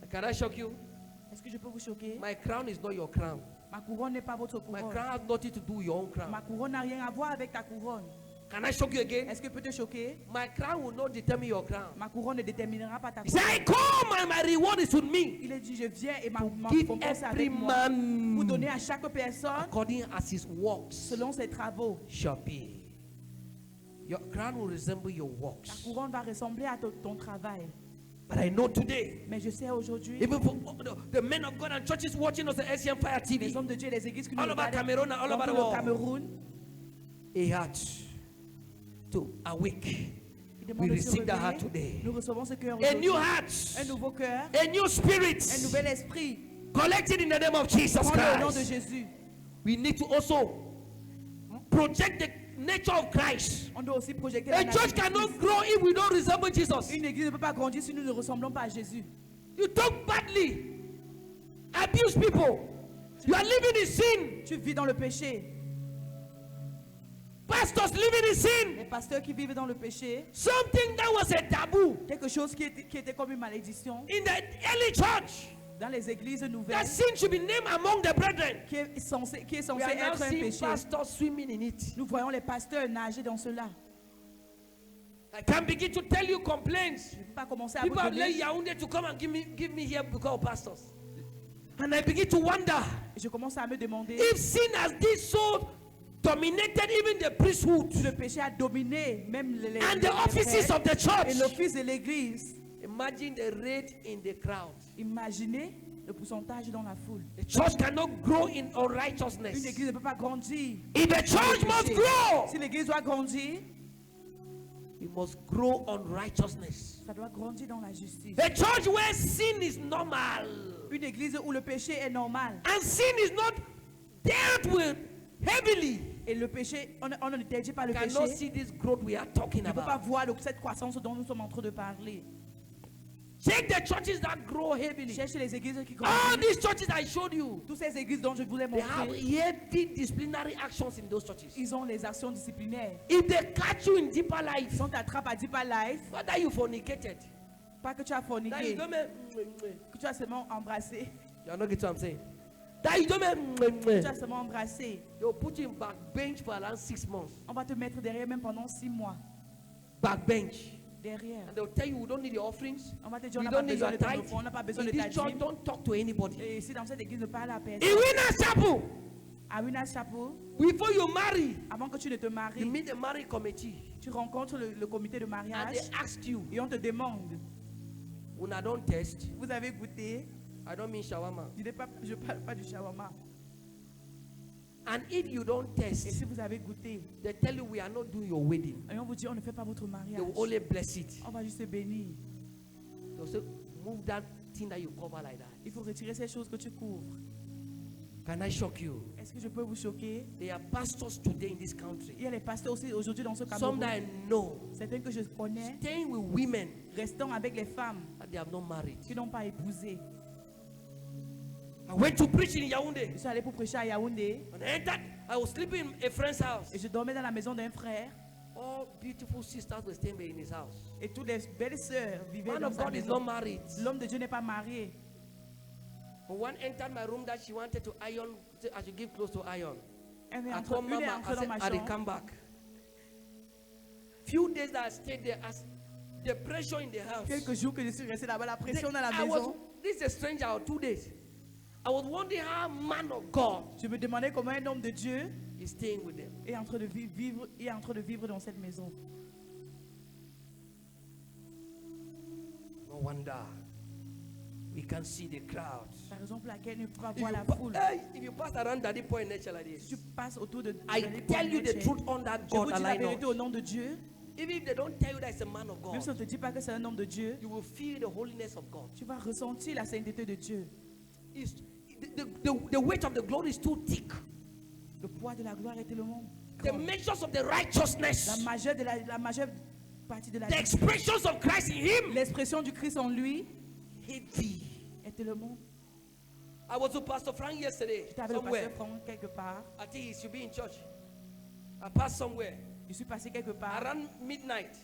Can I shock you? Est-ce que je peux vous choquer? My crown is not your crown. Ma couronne n'est pas votre My couronne. crown has nothing to do with your own crown. Ma couronne n'a rien à voir avec ta couronne. Can I shock you again? Est-ce que peut te choquer? My crown will not determine your crown. Ma couronne ne déterminera pas ta He said, I couronne. come and my reward is with me. Il a dit, je viens et ma Give récompense est every avec moi. Vous man donnez à chaque personne according as his works selon ses travaux. shall be. Your crown will resemble your Ta works. couronne va ressembler à ton travail. But I know today, Mais je sais aujourd'hui, even for the men of God and churches watching us on SCM Fire les TV, hommes de Dieu et les églises qui nous all over regardent Cameroon, all dans over tout the le world, Cameroun, a heart to awake. ils We demandent de se receive that heart réveiller. today. Nous recevons ce cœur A new aujourd'hui. heart, Un nouveau cœur, a new spirit, un nouvel esprit. collected in the name of Jesus Prends le nom de Christ. Jésus. We need to also project the nature of Christ. On doit aussi projeter A la church nature de cannot Christ. grow if we don't resemble Jesus. Une église ne peut pas grandir si nous ne ressemblons pas à Jésus. You talk badly, abuse people. You are living in sin. Tu vis dans le péché. Pastors living in Les sin. pasteurs qui vivent dans le péché, Something that was a taboo quelque chose qui était comme une malédiction in the early church. dans les églises That nouvelles, sin should be named among the brethren. qui est censé We are now être un seeing péché. pastors swimming in it. Nous voyons les pasteurs nager dans cela. I can begin to tell you complaints. Je ne peux pas commencer à vous People have left donner. Yaoundé to come and give me here because of pastors. And I begin to wonder Je commence à me demander if sin has this so dominated even the priesthood si le péché a dominé même les and the offices prêtres of the church. et l'office de l'église. Imagine the rate in the crowd. Imaginez le pourcentage dans la foule. The church cannot grow in Une unrighteousness. église ne peut pas grandir. If the church must Si grow, l'église doit grandir, it must grow on righteousness. ça doit grandir dans la justice. A church where sin is normal Une église où le péché est normal and sin is not dealt with heavily et le péché, on n'interdit pas le cannot péché. see this growth we are talking On ne peut pas about. voir cette croissance dont nous sommes en train de parler. Check the churches that grow heavily. Cherchez les églises qui All grandissent. these churches I showed you, Toutes ces églises dont je vous ai they have montré, heavy disciplinary actions in those churches. ils ont les actions disciplinaires. If they catch you in deeper life, Si on t'attrape à Deeper Life, whether you fornicated, pas que tu as that you forniqué, don't que tu as seulement embrassé, you are not getting what I'm saying. That you don't tu as seulement embrassé, they'll put you in back bench for around 6 months. on va te mettre derrière même pendant 6 mois. Back bench. Derrière. And they'll tell you we don't need the offerings. On va te dire, on We n'a pas don't need besoin your de ton tithe. offrande, on n'a pas besoin In de ta this church, dîme. don't talk to anybody. Et ici, dans cette église, ne parle à In personne. Winners Chapel, À Winners Chapel, before you marry, avant que tu ne te you maries, meet the marriage committee tu rencontres le comité de and mariage they ask you, et on te demande, when I don't test, vous avez goûté? I don't mean shawarma. Je ne parle pas du shawarma. And if you don't Et si test, vous avez goûté, they tell you we are not doing your wedding. et on vous dit, on ne fait pas votre mariage. They will only bless it. On va juste se bénir. They'll say, move that thing that you cover like that. Il faut retirer ces choses que tu couvres. Can I shock you? Est-ce que je peux vous choquer? There are pastors today in this Il country. y a les pasteurs aussi aujourd'hui dans ce Some Cameroun. that I know, Certains que je connais, staying with women restant avec les femmes that they have not married. qui n'ont pas épousé. I went to preach in Yaoundé. Je suis allé pour prêcher à Yaoundé When I entered, I was sleeping in a friend's house. et je dormais dans la maison d'un frère All beautiful sisters were staying in his house. et toutes les belles sœurs vivaient Man dans of sa God is maison. not married. L'homme de Dieu n'est pas marié. When one entered my room that she wanted to iron, I should give clothes to iron. Elle est I entrée told Mama, I dans said, ma I will chambre. come back. Few days that I stayed there, as the pressure in the house. Quelques jours que je suis resté là-bas, la pression dans la I was maison. this is a stranger of 2 days. I was wondering how a man of God Je me demandais comment un homme de Dieu is staying with them. est en train de vivre dans cette maison. No wonder we can see the crowds. La raison pour laquelle nous pouvons If voir you, la pa- foule. hey, if you pass around Daddy Point Nature like Si tu this, passes autour de I Daddy tell you the Pointe, truth on that je vous God dis la aligned vérité us. au nom de Dieu. Even if they don't tell you that it's a man of Même God, si on ne te dit pas que c'est un homme de Dieu, you will feel the holiness of God. tu vas ressentir la sainteté de Dieu. It's, the weight of the glory is too thick. Le poids de la gloire est tellement The grand. measures of the righteousness, La majeure partie de la the expressions of Christ in Him, l'expression du Christ en lui heavy. est tellement. I was with Pastor Frank yesterday, J'étais avec le somewhere. pasteur Franck quelque part. I think he should be in church. I passed somewhere Je suis passé quelque part. around midnight.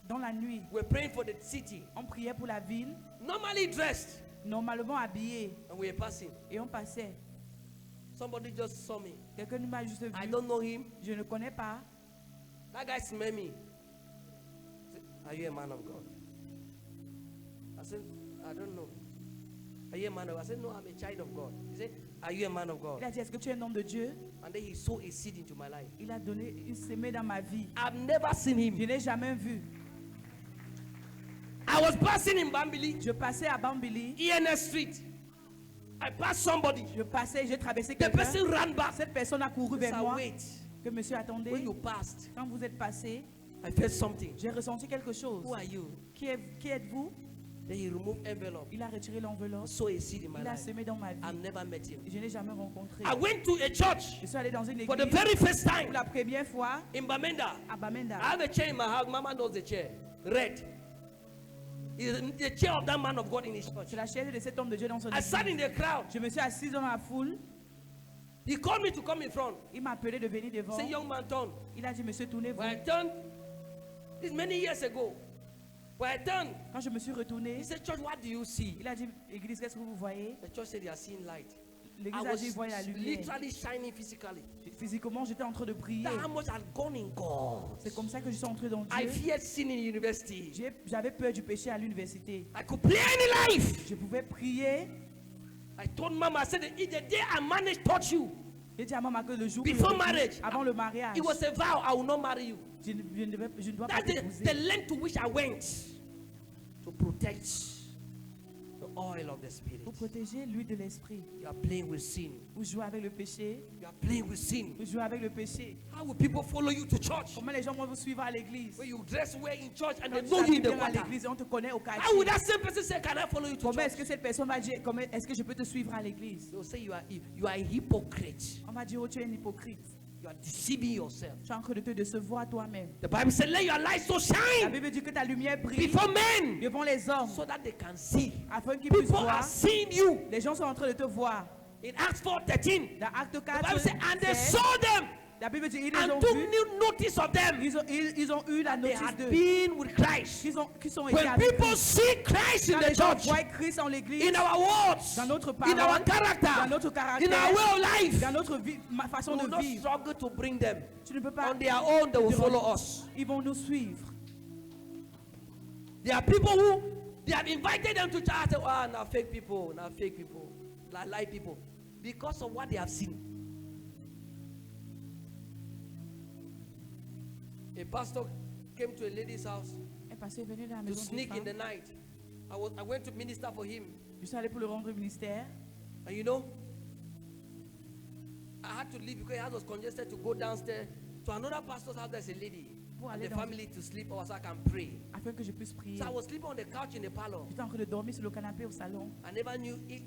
Dans la nuit, We're praying for the city, on priait pour la ville, normally dressed, normalement habillé, and we were passing. et on passait. Somebody just saw me. Quelqu'un m'a juste vu. I don't know him. Je ne connais pas. That guy smelled me. Said, are you a man of God? I said, I don't know. Are you a man of God? I said, no, I'm a child of God. He said, are you a man of God? Il a dit, est-ce que tu es un homme de Dieu? And then he sowed a seed into my life. Il a donné, il s'est mis dans ma vie. I've never seen Je him. n'ai jamais vu. I was passing in Bambili, Je passais à Bambili, ENS Street. I passed somebody. je passais, j'ai traversé The quelqu'un. person ran back. Cette personne a couru I vers said, moi. wait. Que monsieur, When attendez. you passed, Quand vous êtes passé, I felt something. j'ai ressenti quelque chose. Who are you? Qui êtes-vous? Then he removed envelope. Il a retiré l'enveloppe. Sow a seed in my Il a life. semé dans ma vie. I've never met him. Je n'ai jamais rencontré. I went to a church Je suis allé dans une for the église very first pour time la première fois in Bamenda. à Bamenda. I have a chair in my house. Mama knows the chair. Red. It's the chair of that man of God in his church. C'est la chaise de cet homme de Dieu dans son I sat in église. the crowd. Je me suis assise dans la foule. He called me to come in front. Il m'a appelé de venir devant. Say, young man, turn. Il a dit, monsieur, tournez-vous. When I turned, this many years ago. When I turned, Quand je me suis retourné, he said, church, what do you see? il a dit, église, qu'est-ce que vous voyez? The church said they are seeing light. I L'église a dit, was voyez la lumière. literally shining physically. Physiquement, j'étais en train de prier. That how much had gone in God. C'est comme ça que je suis entré dans I Dieu. feared sin in university. J'avais peur du péché à l'université. I could play any life. Je pouvais prier. I told Mama, I said, if the day I managed to touch you, J'ai dit à maman que le jour Before où marriage, avant le mariage, it was a vow, I will not marry you. je ne dois pas That's the t'épouser. length to which I went to protect the oil of the Spirit. Pour protéger l'huile de l'esprit. You are playing with sin. Vous jouez avec le péché. You are playing with sin. Vous jouez avec le péché. How will people follow you to church? Comment les gens vont vous suivre à l'église? When you dress well in church and Quand they tu know you in the t'habilles bien à quarter. l'église et on te connaît au quartier. How would that same person say, can I follow you to Comment church? est-ce que cette personne va dire, est-ce que je peux te suivre à l'église? They'll say you are a hypocrite. On va dire, oh, tu es un hypocrite. You are deceiving yourself. Tu es en train de te décevoir toi-même. The Bible said, let your light so La shine Bible dit que ta lumière brille before men devant les hommes so that they can see. afin qu'ils puissent People are voir. seeing you. Les gens sont en train de te voir. In Acts 4:13, Dans Acte the 4, Bible said, and they 16, saw them la Bible dit, ils les and ont took vus. notice of them. Ils ont eu la They notice had d'eux. been with Christ. Qu'ils sont été When avec people nous. see Christ in Quand the les gens church, voient Christ en l'église, in our words, dans notre in parole, our dans character, notre in caractère, our way of life, dans notre façon we will de not vivre, struggle to bring them. tu ne peux pas. On their own, they will follow us. Ils vont nous suivre. There are people who they have invited them to church. I say, oh, now fake people, lie people, because of what they have seen. A pastor came to a lady's house Un pasteur est venu dans la to maison d'une sneak in the femme. night. I went to minister for him, Je suis allé pour le rendre au ministère. and you know, I had to leave because the house was congested to go downstairs to another pastor's house. There's a lady Pour and aller the dans- family to sleep, or so I can pray. afin que je puisse prier. So I was sleeping on the couch in the parlor. J'étais en train de dormir sur le canapé au salon. I never knew it,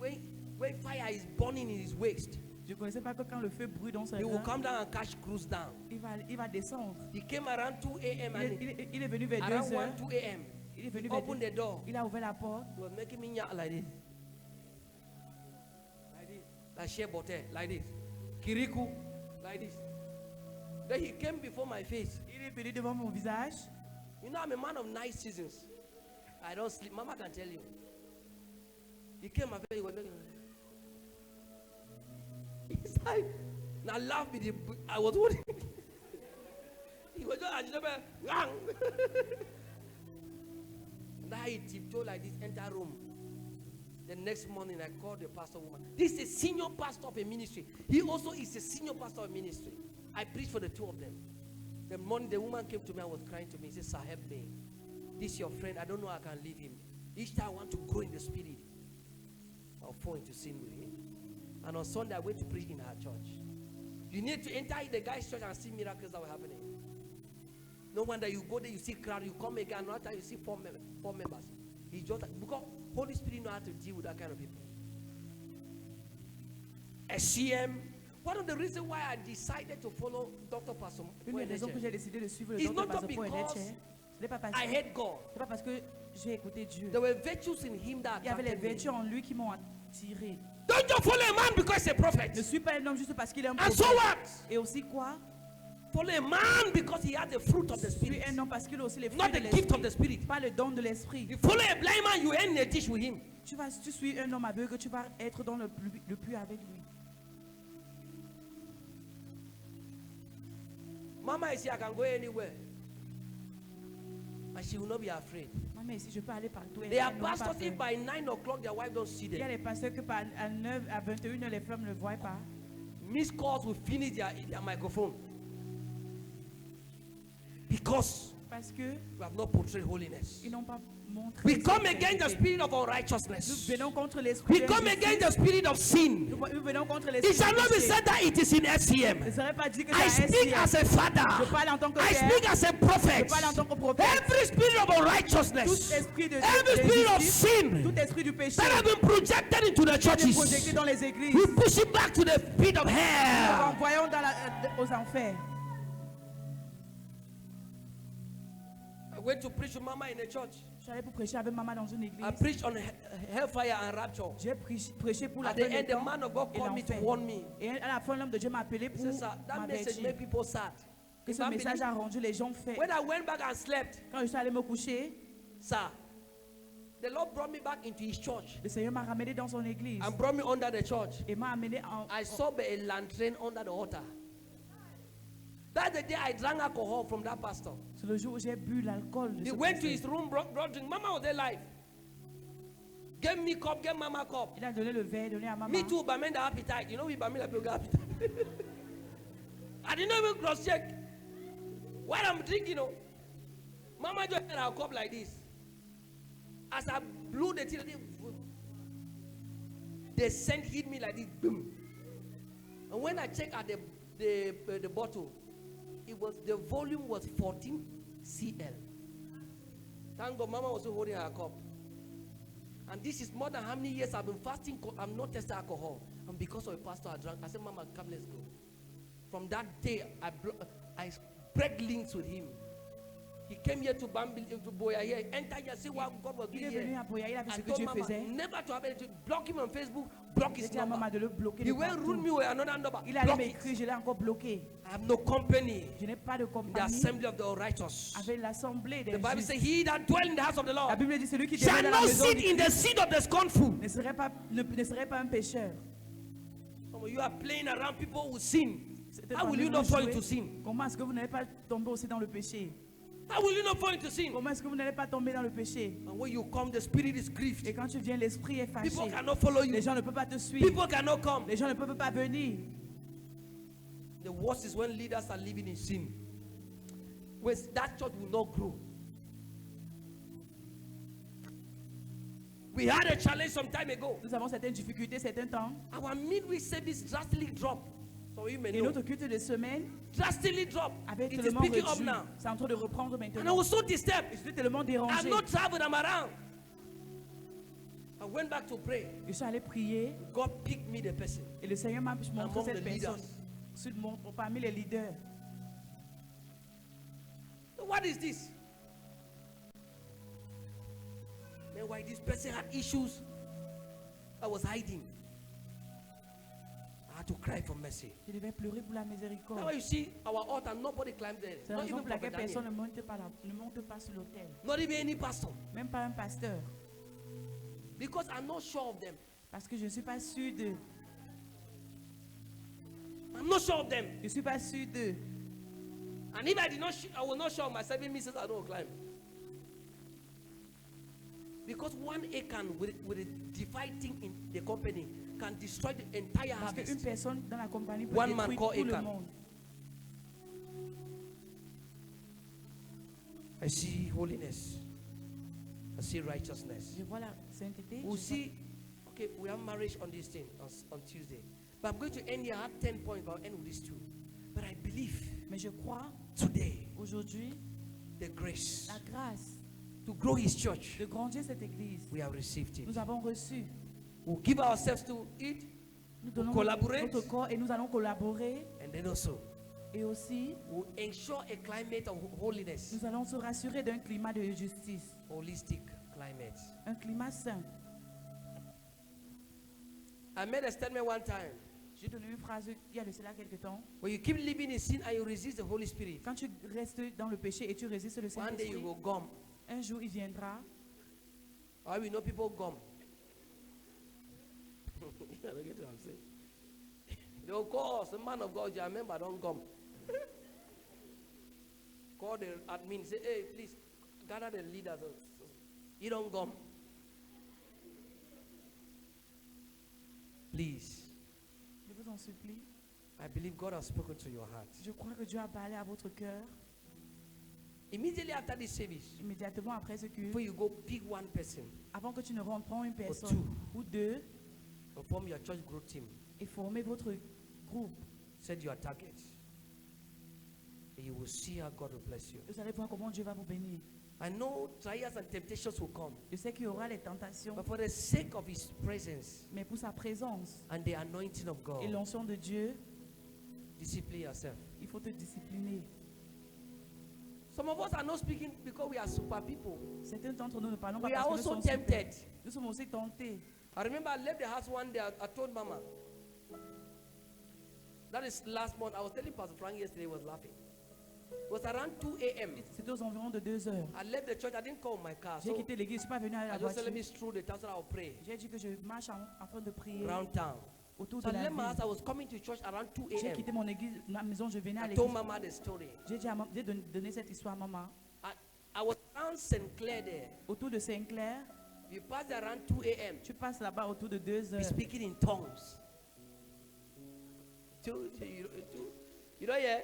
when fire is burning in his waist, Je ne connaissais pas que quand le feu brûle dans son he will rein, come down and catch cruise down. il va descendre. He came around 2 a.m. and Il est venu vers 2 around 1, heures. 2 a.m. Il est venu He vers opened 2. the door. Il a ouvert la porte. He was making me nyak like this. Like this. Like shea butter. Like this. Kiriku. Like this. Then he came before my face. Il est venu devant mon visage. You know, I'm a man of night seasons. I don't sleep. Mama can tell you. He came and he was making. He's like, now laugh with the. I was holding. He was just, I just bang. Now he tiptoed like this, enter room. The next morning, I called the pastor woman. This is a senior pastor of a ministry. He also is a senior pastor of a ministry. I preached for the two of them. The morning, the woman came to me and was crying to me. She said, "Sir, help me. This is your friend. I don't know how I can leave him. Each time I want to grow in the spirit, I'll fall into sin with him." And on Sunday, I went to preach in her church. You need to enter the guy's church and see miracles that were happening. No wonder you go there, you see crowd, you come again, another time you see four members. It's just because Holy Spirit knows how to deal with that kind of people. SCM. One of the reasons why I decided to follow Dr. Pastor Une des raisons que j'ai décidé de suivre le It's docteur not Pastor because ce n'est pas parce I hate God. c'est pas parce que j'ai écouté Dieu. There were virtues in him that Il y avait les attracted me. vertus en lui qui m'ont attiré. Don't just follow a man because he's a prophet. Ne suis pas un homme juste parce qu'il est un And so prophète. what? Et aussi quoi? Follow a man because he has the fruit of the Je suis spirit. un homme parce qu'il a aussi les fruits Not de the gift of the l'esprit. spirit. Pas le don de l'esprit. You follow a blind man, you end in a ditch with him. Tu suis un homme aveugle, tu vas être dans le puits avec lui. Mama is here, I can go anywhere. And she will not be afraid. Maman, ici, je peux aller partout. There are Elle n'aura pas pastors, if peur. by 9 o'clock their wife don't see Il y a them, des pasteurs que à 9 à 21 les femmes ne voient pas. missed calls will finish their microphone. Because Parce que we have not portrayed holiness. ils n'ont pas montré. We come cette against the vérité. spirit of Nous unrighteousness. venons contre l'esprit. We come d'injustice. against the spirit of sin. Nous venons contre It l'esprit. shall not be péché. said that it is in Ce ne SCM. serait pas dit que I c'est speak un as a Je father. parle en tant que I père. speak as a prophet. Je parle en tant que prophète. Every spirit of Tout unrighteousness, esprit de every spirit of d'injustice, sin tout esprit du péché that has been projected into the qui est projecté churches, dans les églises. we push it back to the pit of Nous hell. renvoyons aux enfers. I went to preach with Mama in a church. Je suis allé pour prêcher avec maman dans une église. I preached on hellfire and rapture. J'ai prêché pour la At fin the des end, the temps man of God et called me to l'enfer. warn me. Et à la fin, l'homme de Dieu m'a appelé He pour said, "Sir, that message m'avertir made people sad." que You ce can't message believe- a rendu les gens faits. When I went back and slept, Quand je suis allé me coucher, sir, the Lord brought me back into his church le Seigneur m'a ramené dans son église and brought me under the church. et m'a amené I saw a lantern under the altar. That's the day I drank alcohol from that pastor. C'est le jour où j'ai bu l'alcool. de He ce went to pasteur. his room, brought drink. Mama was there live. Gave me cup, gave Mama cup. Il a donné le verre, donné à maman. Me too, but I the appetite. You know, we but me like people got appetite. I didn't even cross check. While I'm drinking, you know, Mama just had a cup like this. As I blew the tea, the scent hit me like this, boom. And when I checked at the bottle, the volume was 14 cl. Thank God, Mama was still holding her cup. And this is more than how many years I've been fasting. I'm not testing alcohol. And because of a pastor I drank, I said, "Mama, come, let's go." From that day, I spread links with him. He came here to Boya here, enter here, see what God was Il doing est venu here. à Boya, il a vu I ce que told Dieu Mama faisait. never to have anything. Block him on Facebook, block J'ai his dit à maman number. de le bloquer. He de went partout. rule me with another number. Il allait Block it. m'écrire, je l'ai encore bloqué. I have no company Je n'ai pas de in the compagnie assembly of the righteous. avec l'assemblée des The Bible justes. says, "He that dwell in the house of the La Lord Bible dit celui qui shall demeure dans la not maison sit du in the Christ seat of the scornful." ne serait pas un pécheur. Some of you are playing around people who sin. C'était How will parmi you nous not fall jouer. into sin? Comment est-ce que vous n'allez pas tomber aussi dans le péché? How will you not fall into sin? Comment est-ce que vous n'allez pas tomber dans le péché? And when you come, the spirit is grieved. Et quand tu viens, l'esprit est fâché. People cannot follow you. Les gens ne peuvent pas te suivre. People cannot come. Les gens ne peuvent pas venir. The worst is when leaders are living in sin. When that church will not grow. We had a challenge some time ago. Nous avons certaines difficultés, certains temps. Our midweek service drastically dropped. Some of you may Et know. notre culte de semaine Drastically dropped. avait It is tellement picking up réduit. now. C'est en train de reprendre And I maintenant. was so disturbed. Et j'étais tellement I've dérangé. not traveled, I'm around. I went back to pray. Je suis allé prier God picked me the person. et le Seigneur m'a montré Among cette the personne leaders. parmi les leaders. What is this? Then why this person had issues, I was hiding. I had to cry for mercy. Je devais pleurer pour la Now miséricorde. you see our altar, nobody climbed there. C'est la Not raison even pour laquelle Prophet personne Daniel. ne monte pas sur l'autel. Not even any pastor. Même pas un pasteur. Because I'm not sure of them. Parce que je ne suis pas sûr d'eux. I'm not sure of them. Je ne suis pas sûr d'eux. And if I was not sure of myself, it means I don't climb. Because one Achan with a dividing in the company can destroy the entire Parce qu'une harvest. personne dans la compagnie peut One man détruire called tout le Achan. monde. I see holiness. I see righteousness. Je vois la sainteté. We'll je see. Okay, we have marriage on this thing on Tuesday. But I'm going to end here. I have 10 points, but I'll end with these two. But I believe vois- Mais je crois today aujourd'hui the grace la grâce to grow his church, de grandir cette église. we have received it. Nous avons reçu. We'll give ourselves to it, Nous donnons collaborate. notre corps et nous allons collaborer. and then also Et aussi, we'll ensure a climate of holiness, nous allons se rassurer d'un climat de justice. holistic climate. Un climat sain. I made a statement one time. J'ai donné une phrase il y a de cela quelque temps. When you keep living in sin and you resist the Holy Spirit, Quand tu restes dans le péché et tu résistes le one day you Saint-Esprit, will gum. un jour il viendra. How we know people gum? You don't get what I'm saying. They'll call us, the man of God, I remember, don't gum. Call the admin, say, hey, please, gather the leaders. You don't gum. Please. Je vous en supplie. I believe God has spoken to your heart. Je crois que Dieu a parlé à votre cœur. Immediately after this service, Immédiatement après ce before culte, you go pick one person avant que tu ne rentres, prends une two. personne ou deux and form your church group team. et formez votre groupe. Set your target. And you will see how God will bless you. Vous allez voir comment Dieu va vous bénir. I know trials and temptations will come. Je sais qu'il y aura les tentations, But for the sake of his presence mais pour sa présence and the anointing of et God, l'onction de Dieu, discipline yourself. il faut te discipliner. Some of us are not speaking because we are super people. Certains d'entre nous ne parlons pas We are parce que nous also sommes super. tempted. Nous sommes aussi tentés. I remember I left the house one day. I told Mama. That is last month. I was telling Pastor Frank yesterday. He was laughing. It was around 2 a.m. C'était aux environs de 2 heures. I left the church. I didn't come my car. J'ai So quitté l'église, je ne suis pas venu à I la just said, let voiture. me stroll the town so I'll pray J'ai dit que je marche en train de prier around town. autour So de I la left my house. I ville. was coming to church around 2 J'ai a.m. quitté mon église, ma maison, je venais à I told l'église. Mama the story. J'ai donné cette histoire à maman. I was around St. Clair there. Autour de Saint-Clair, We passed around 2 a.m. tu passes là-bas autour de 2 Be heures. speaking in tongues. You know, yeah?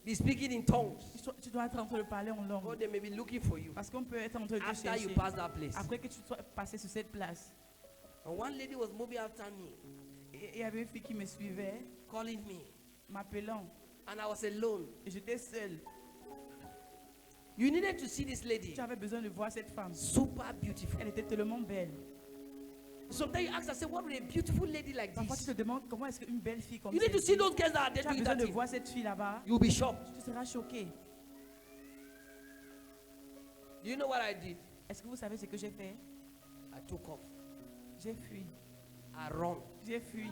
Be speaking in tongues. Tu dois être en train de parler en langue. God, they may be looking for you Parce qu'on peut être en train de te after you chercher. pass that place. Après que tu sois passé sur cette place. And one lady was moving after me, Et il y avait une fille qui me suivait, calling me, m'appelant. and I was alone. Et j'étais seule. You needed to see this lady. J'avais besoin de voir cette femme. Super beautiful. Elle était tellement belle. Sometimes you ask yourself, what would a beautiful lady like Parfois, tu this? te demandes comment est-ce qu'une belle fille comme You need to see celle-ci, those girls that are there tu as doing besoin that de thing. voir cette fille là-bas. You'll be shocked. Tu seras choqué. Do you know what I did? Est-ce que vous savez ce que j'ai fait? I took off. J'ai fui. I run. J'ai fui.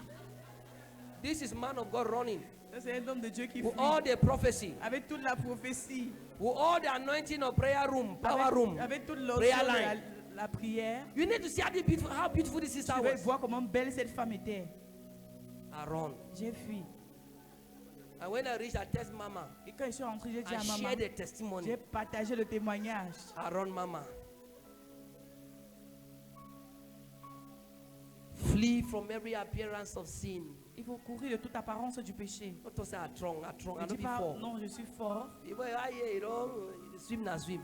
This is man of God running Ça, c'est un homme de Dieu qui with fuit. all the prophecy, Avec toute la prophétie. with all the anointing of prayer room, power Avec, room. avec toute l'onction prayer de la, line. la prière. You need to see how beautiful this sister Tu vas was. voir comment belle cette femme était. I run. J'ai fui. And when I reached, I text Mama. Et quand je suis rentrée, j'ai dit I à maman, share the testimony. j'ai partagé le témoignage. I run, Mama. Flee from every appearance of sin. Il faut courir de toute apparence du péché. Not to say I strong, I Ne know dis pas, before. non, je suis fort. People, yeah, you know, swim na swim.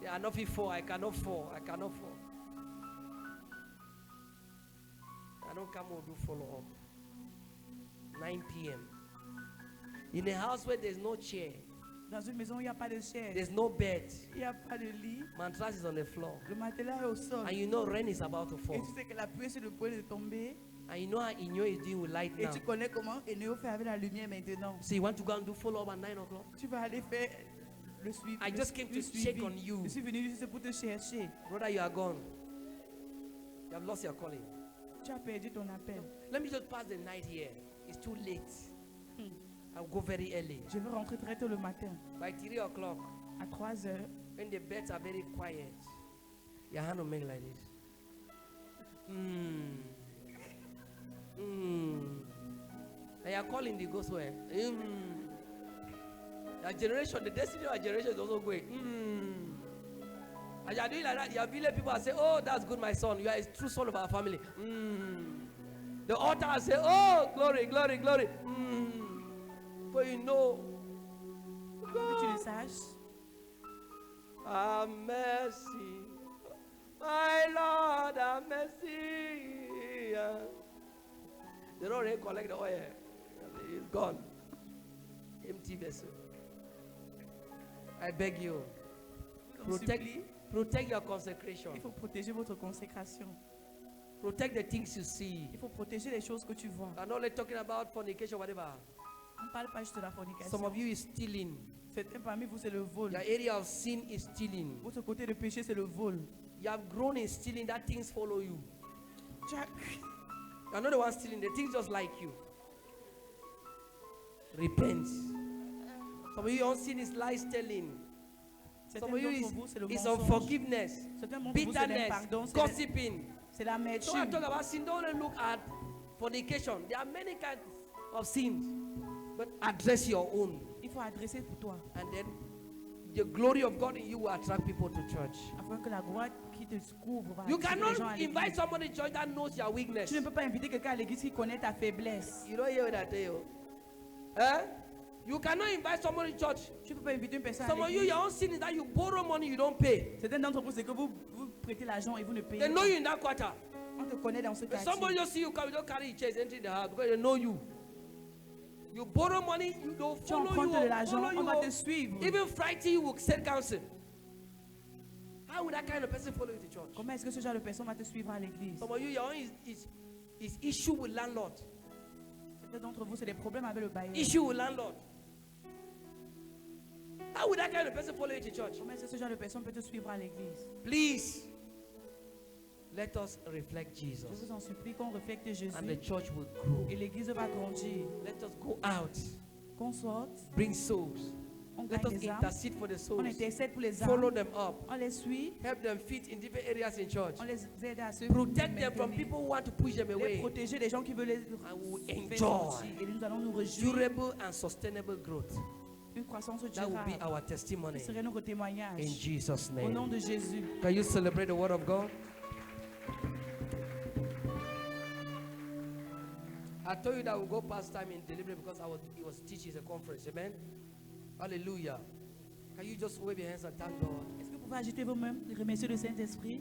Yeah, I know before, I cannot fall, I cannot fall. I don't come and do follow up. 9 p.m. In a house where there's no chair, Dans une maison où il n'y a pas de chaise, there's no bed, il n'y a pas de lit, mattress is on the floor, le matelas est au sol. and you know rain is about to Et fall. tu sais que la pluie est sur le point de tomber. And you know how Inyo is doing with light Et now. tu connais comment Eneo fait avec la lumière maintenant. So you want to go and do follow up at 9 o'clock? Tu vas aller faire le suivi. I just came to check on you. Je suis venu juste pour te chercher. Brother, you are gone. You have lost your calling. Tu as perdu ton appel. Let me just pass the night here. It's too late. I'll go very early. Je vais rentrer très tôt le matin, By 3 o'clock, à 3 heures. when the beds are very quiet, your hand will make like this. And you're calling the ghost where? Your generation, the destiny of our generation is also going. And you are doing like that. Your village people are saying, oh, that's good, my son. You are a true son of our family. The altar will say, oh, glory, glory, glory. But you know, Que tu le saches. have mercy. My Lord, have mercy. They don't really collect the oil. It's gone. Empty vessel. I beg you. Protect your consecration. Il faut protéger votre consécration. Protect the things you see. Il faut protéger les choses que tu vois. I'm not only talking about fornication, whatever. On ne parle pas juste de la fornication. Some of you is stealing. Certains parmi vous, c'est le vol. Your area of sin is stealing. Votre côté de péché, c'est le vol. You have grown in stealing, that things follow you. Jack. You're not the one stealing, the things just like you. Repent. Some of you, your sin is lies telling. Some of you is unforgiveness, bitterness, gossiping. C'est la So I médecine. talk about sin. Don't only look at fornication. There are many kinds of sins, but address your own, Il faut adresser pour toi. and then the glory of God in you will attract people to church. Afin que la gloire qui te couvre va You attirer les gens à cannot l'église. invite somebody to church that knows your weakness. Tu ne peux pas inviter quelqu'un à l'église qui connaît ta faiblesse. You don't hear what I tell you. Eh? You cannot invite somebody to church. Tu ne peux pas inviter une personne Some à of you, l'église. your own sin is that you borrow money, you don't pay. Certains d'entre vous, c'est que vous prêtez l'argent et vous ne payez They know pas. you in that quarter. On te connaît dans ce If somebody quartier. just see you come, you don't carry your chairs, enter the house because they know you. You borrow money, you don't Tu follow empruntes de you. l'argent, Follow on va te you. suivre. Even Friday, you will send counsel. How would that kind of person follow you to church? Comment est-ce que ce genre de personne va te suivre à l'église? Some of you, your own is issue with landlord. Certains d'entre vous, c'est des problèmes avec le bailleur. Issue with landlord. How would that kind of person follow you to church? Comment est-ce que ce genre de personne peut te suivre à l'église? Please, let us reflect Je Jesus, vous en supplie qu'on reflecte Jésus and the church will grow. et l'église va grandir. Let us go out, Qu'on sorte, bring souls. on Let gagne us des âmes, intercede for the on souls. intercède pour les Follow âmes, them up. on les suit, Help them fit in different areas in church. on les aide à se Protect them from maintenir. people who want to push them Les away. protéger des gens qui veulent les And we will faire enjoy sortir. Et nous allons nous réjouir. durable and sustainable growth. Une croissance That will be durable. our testimony Ce serait notre in témoignage. Jesus' Au nom name. de Jésus. Can you celebrate the word of God? I told you that we'll go past time in delivery because he was teaching a conference. Amen. Hallelujah. Can you just wave your hands and thank God? Est-ce que vous pouvez agiter vos mains et remercier le Saint-Esprit?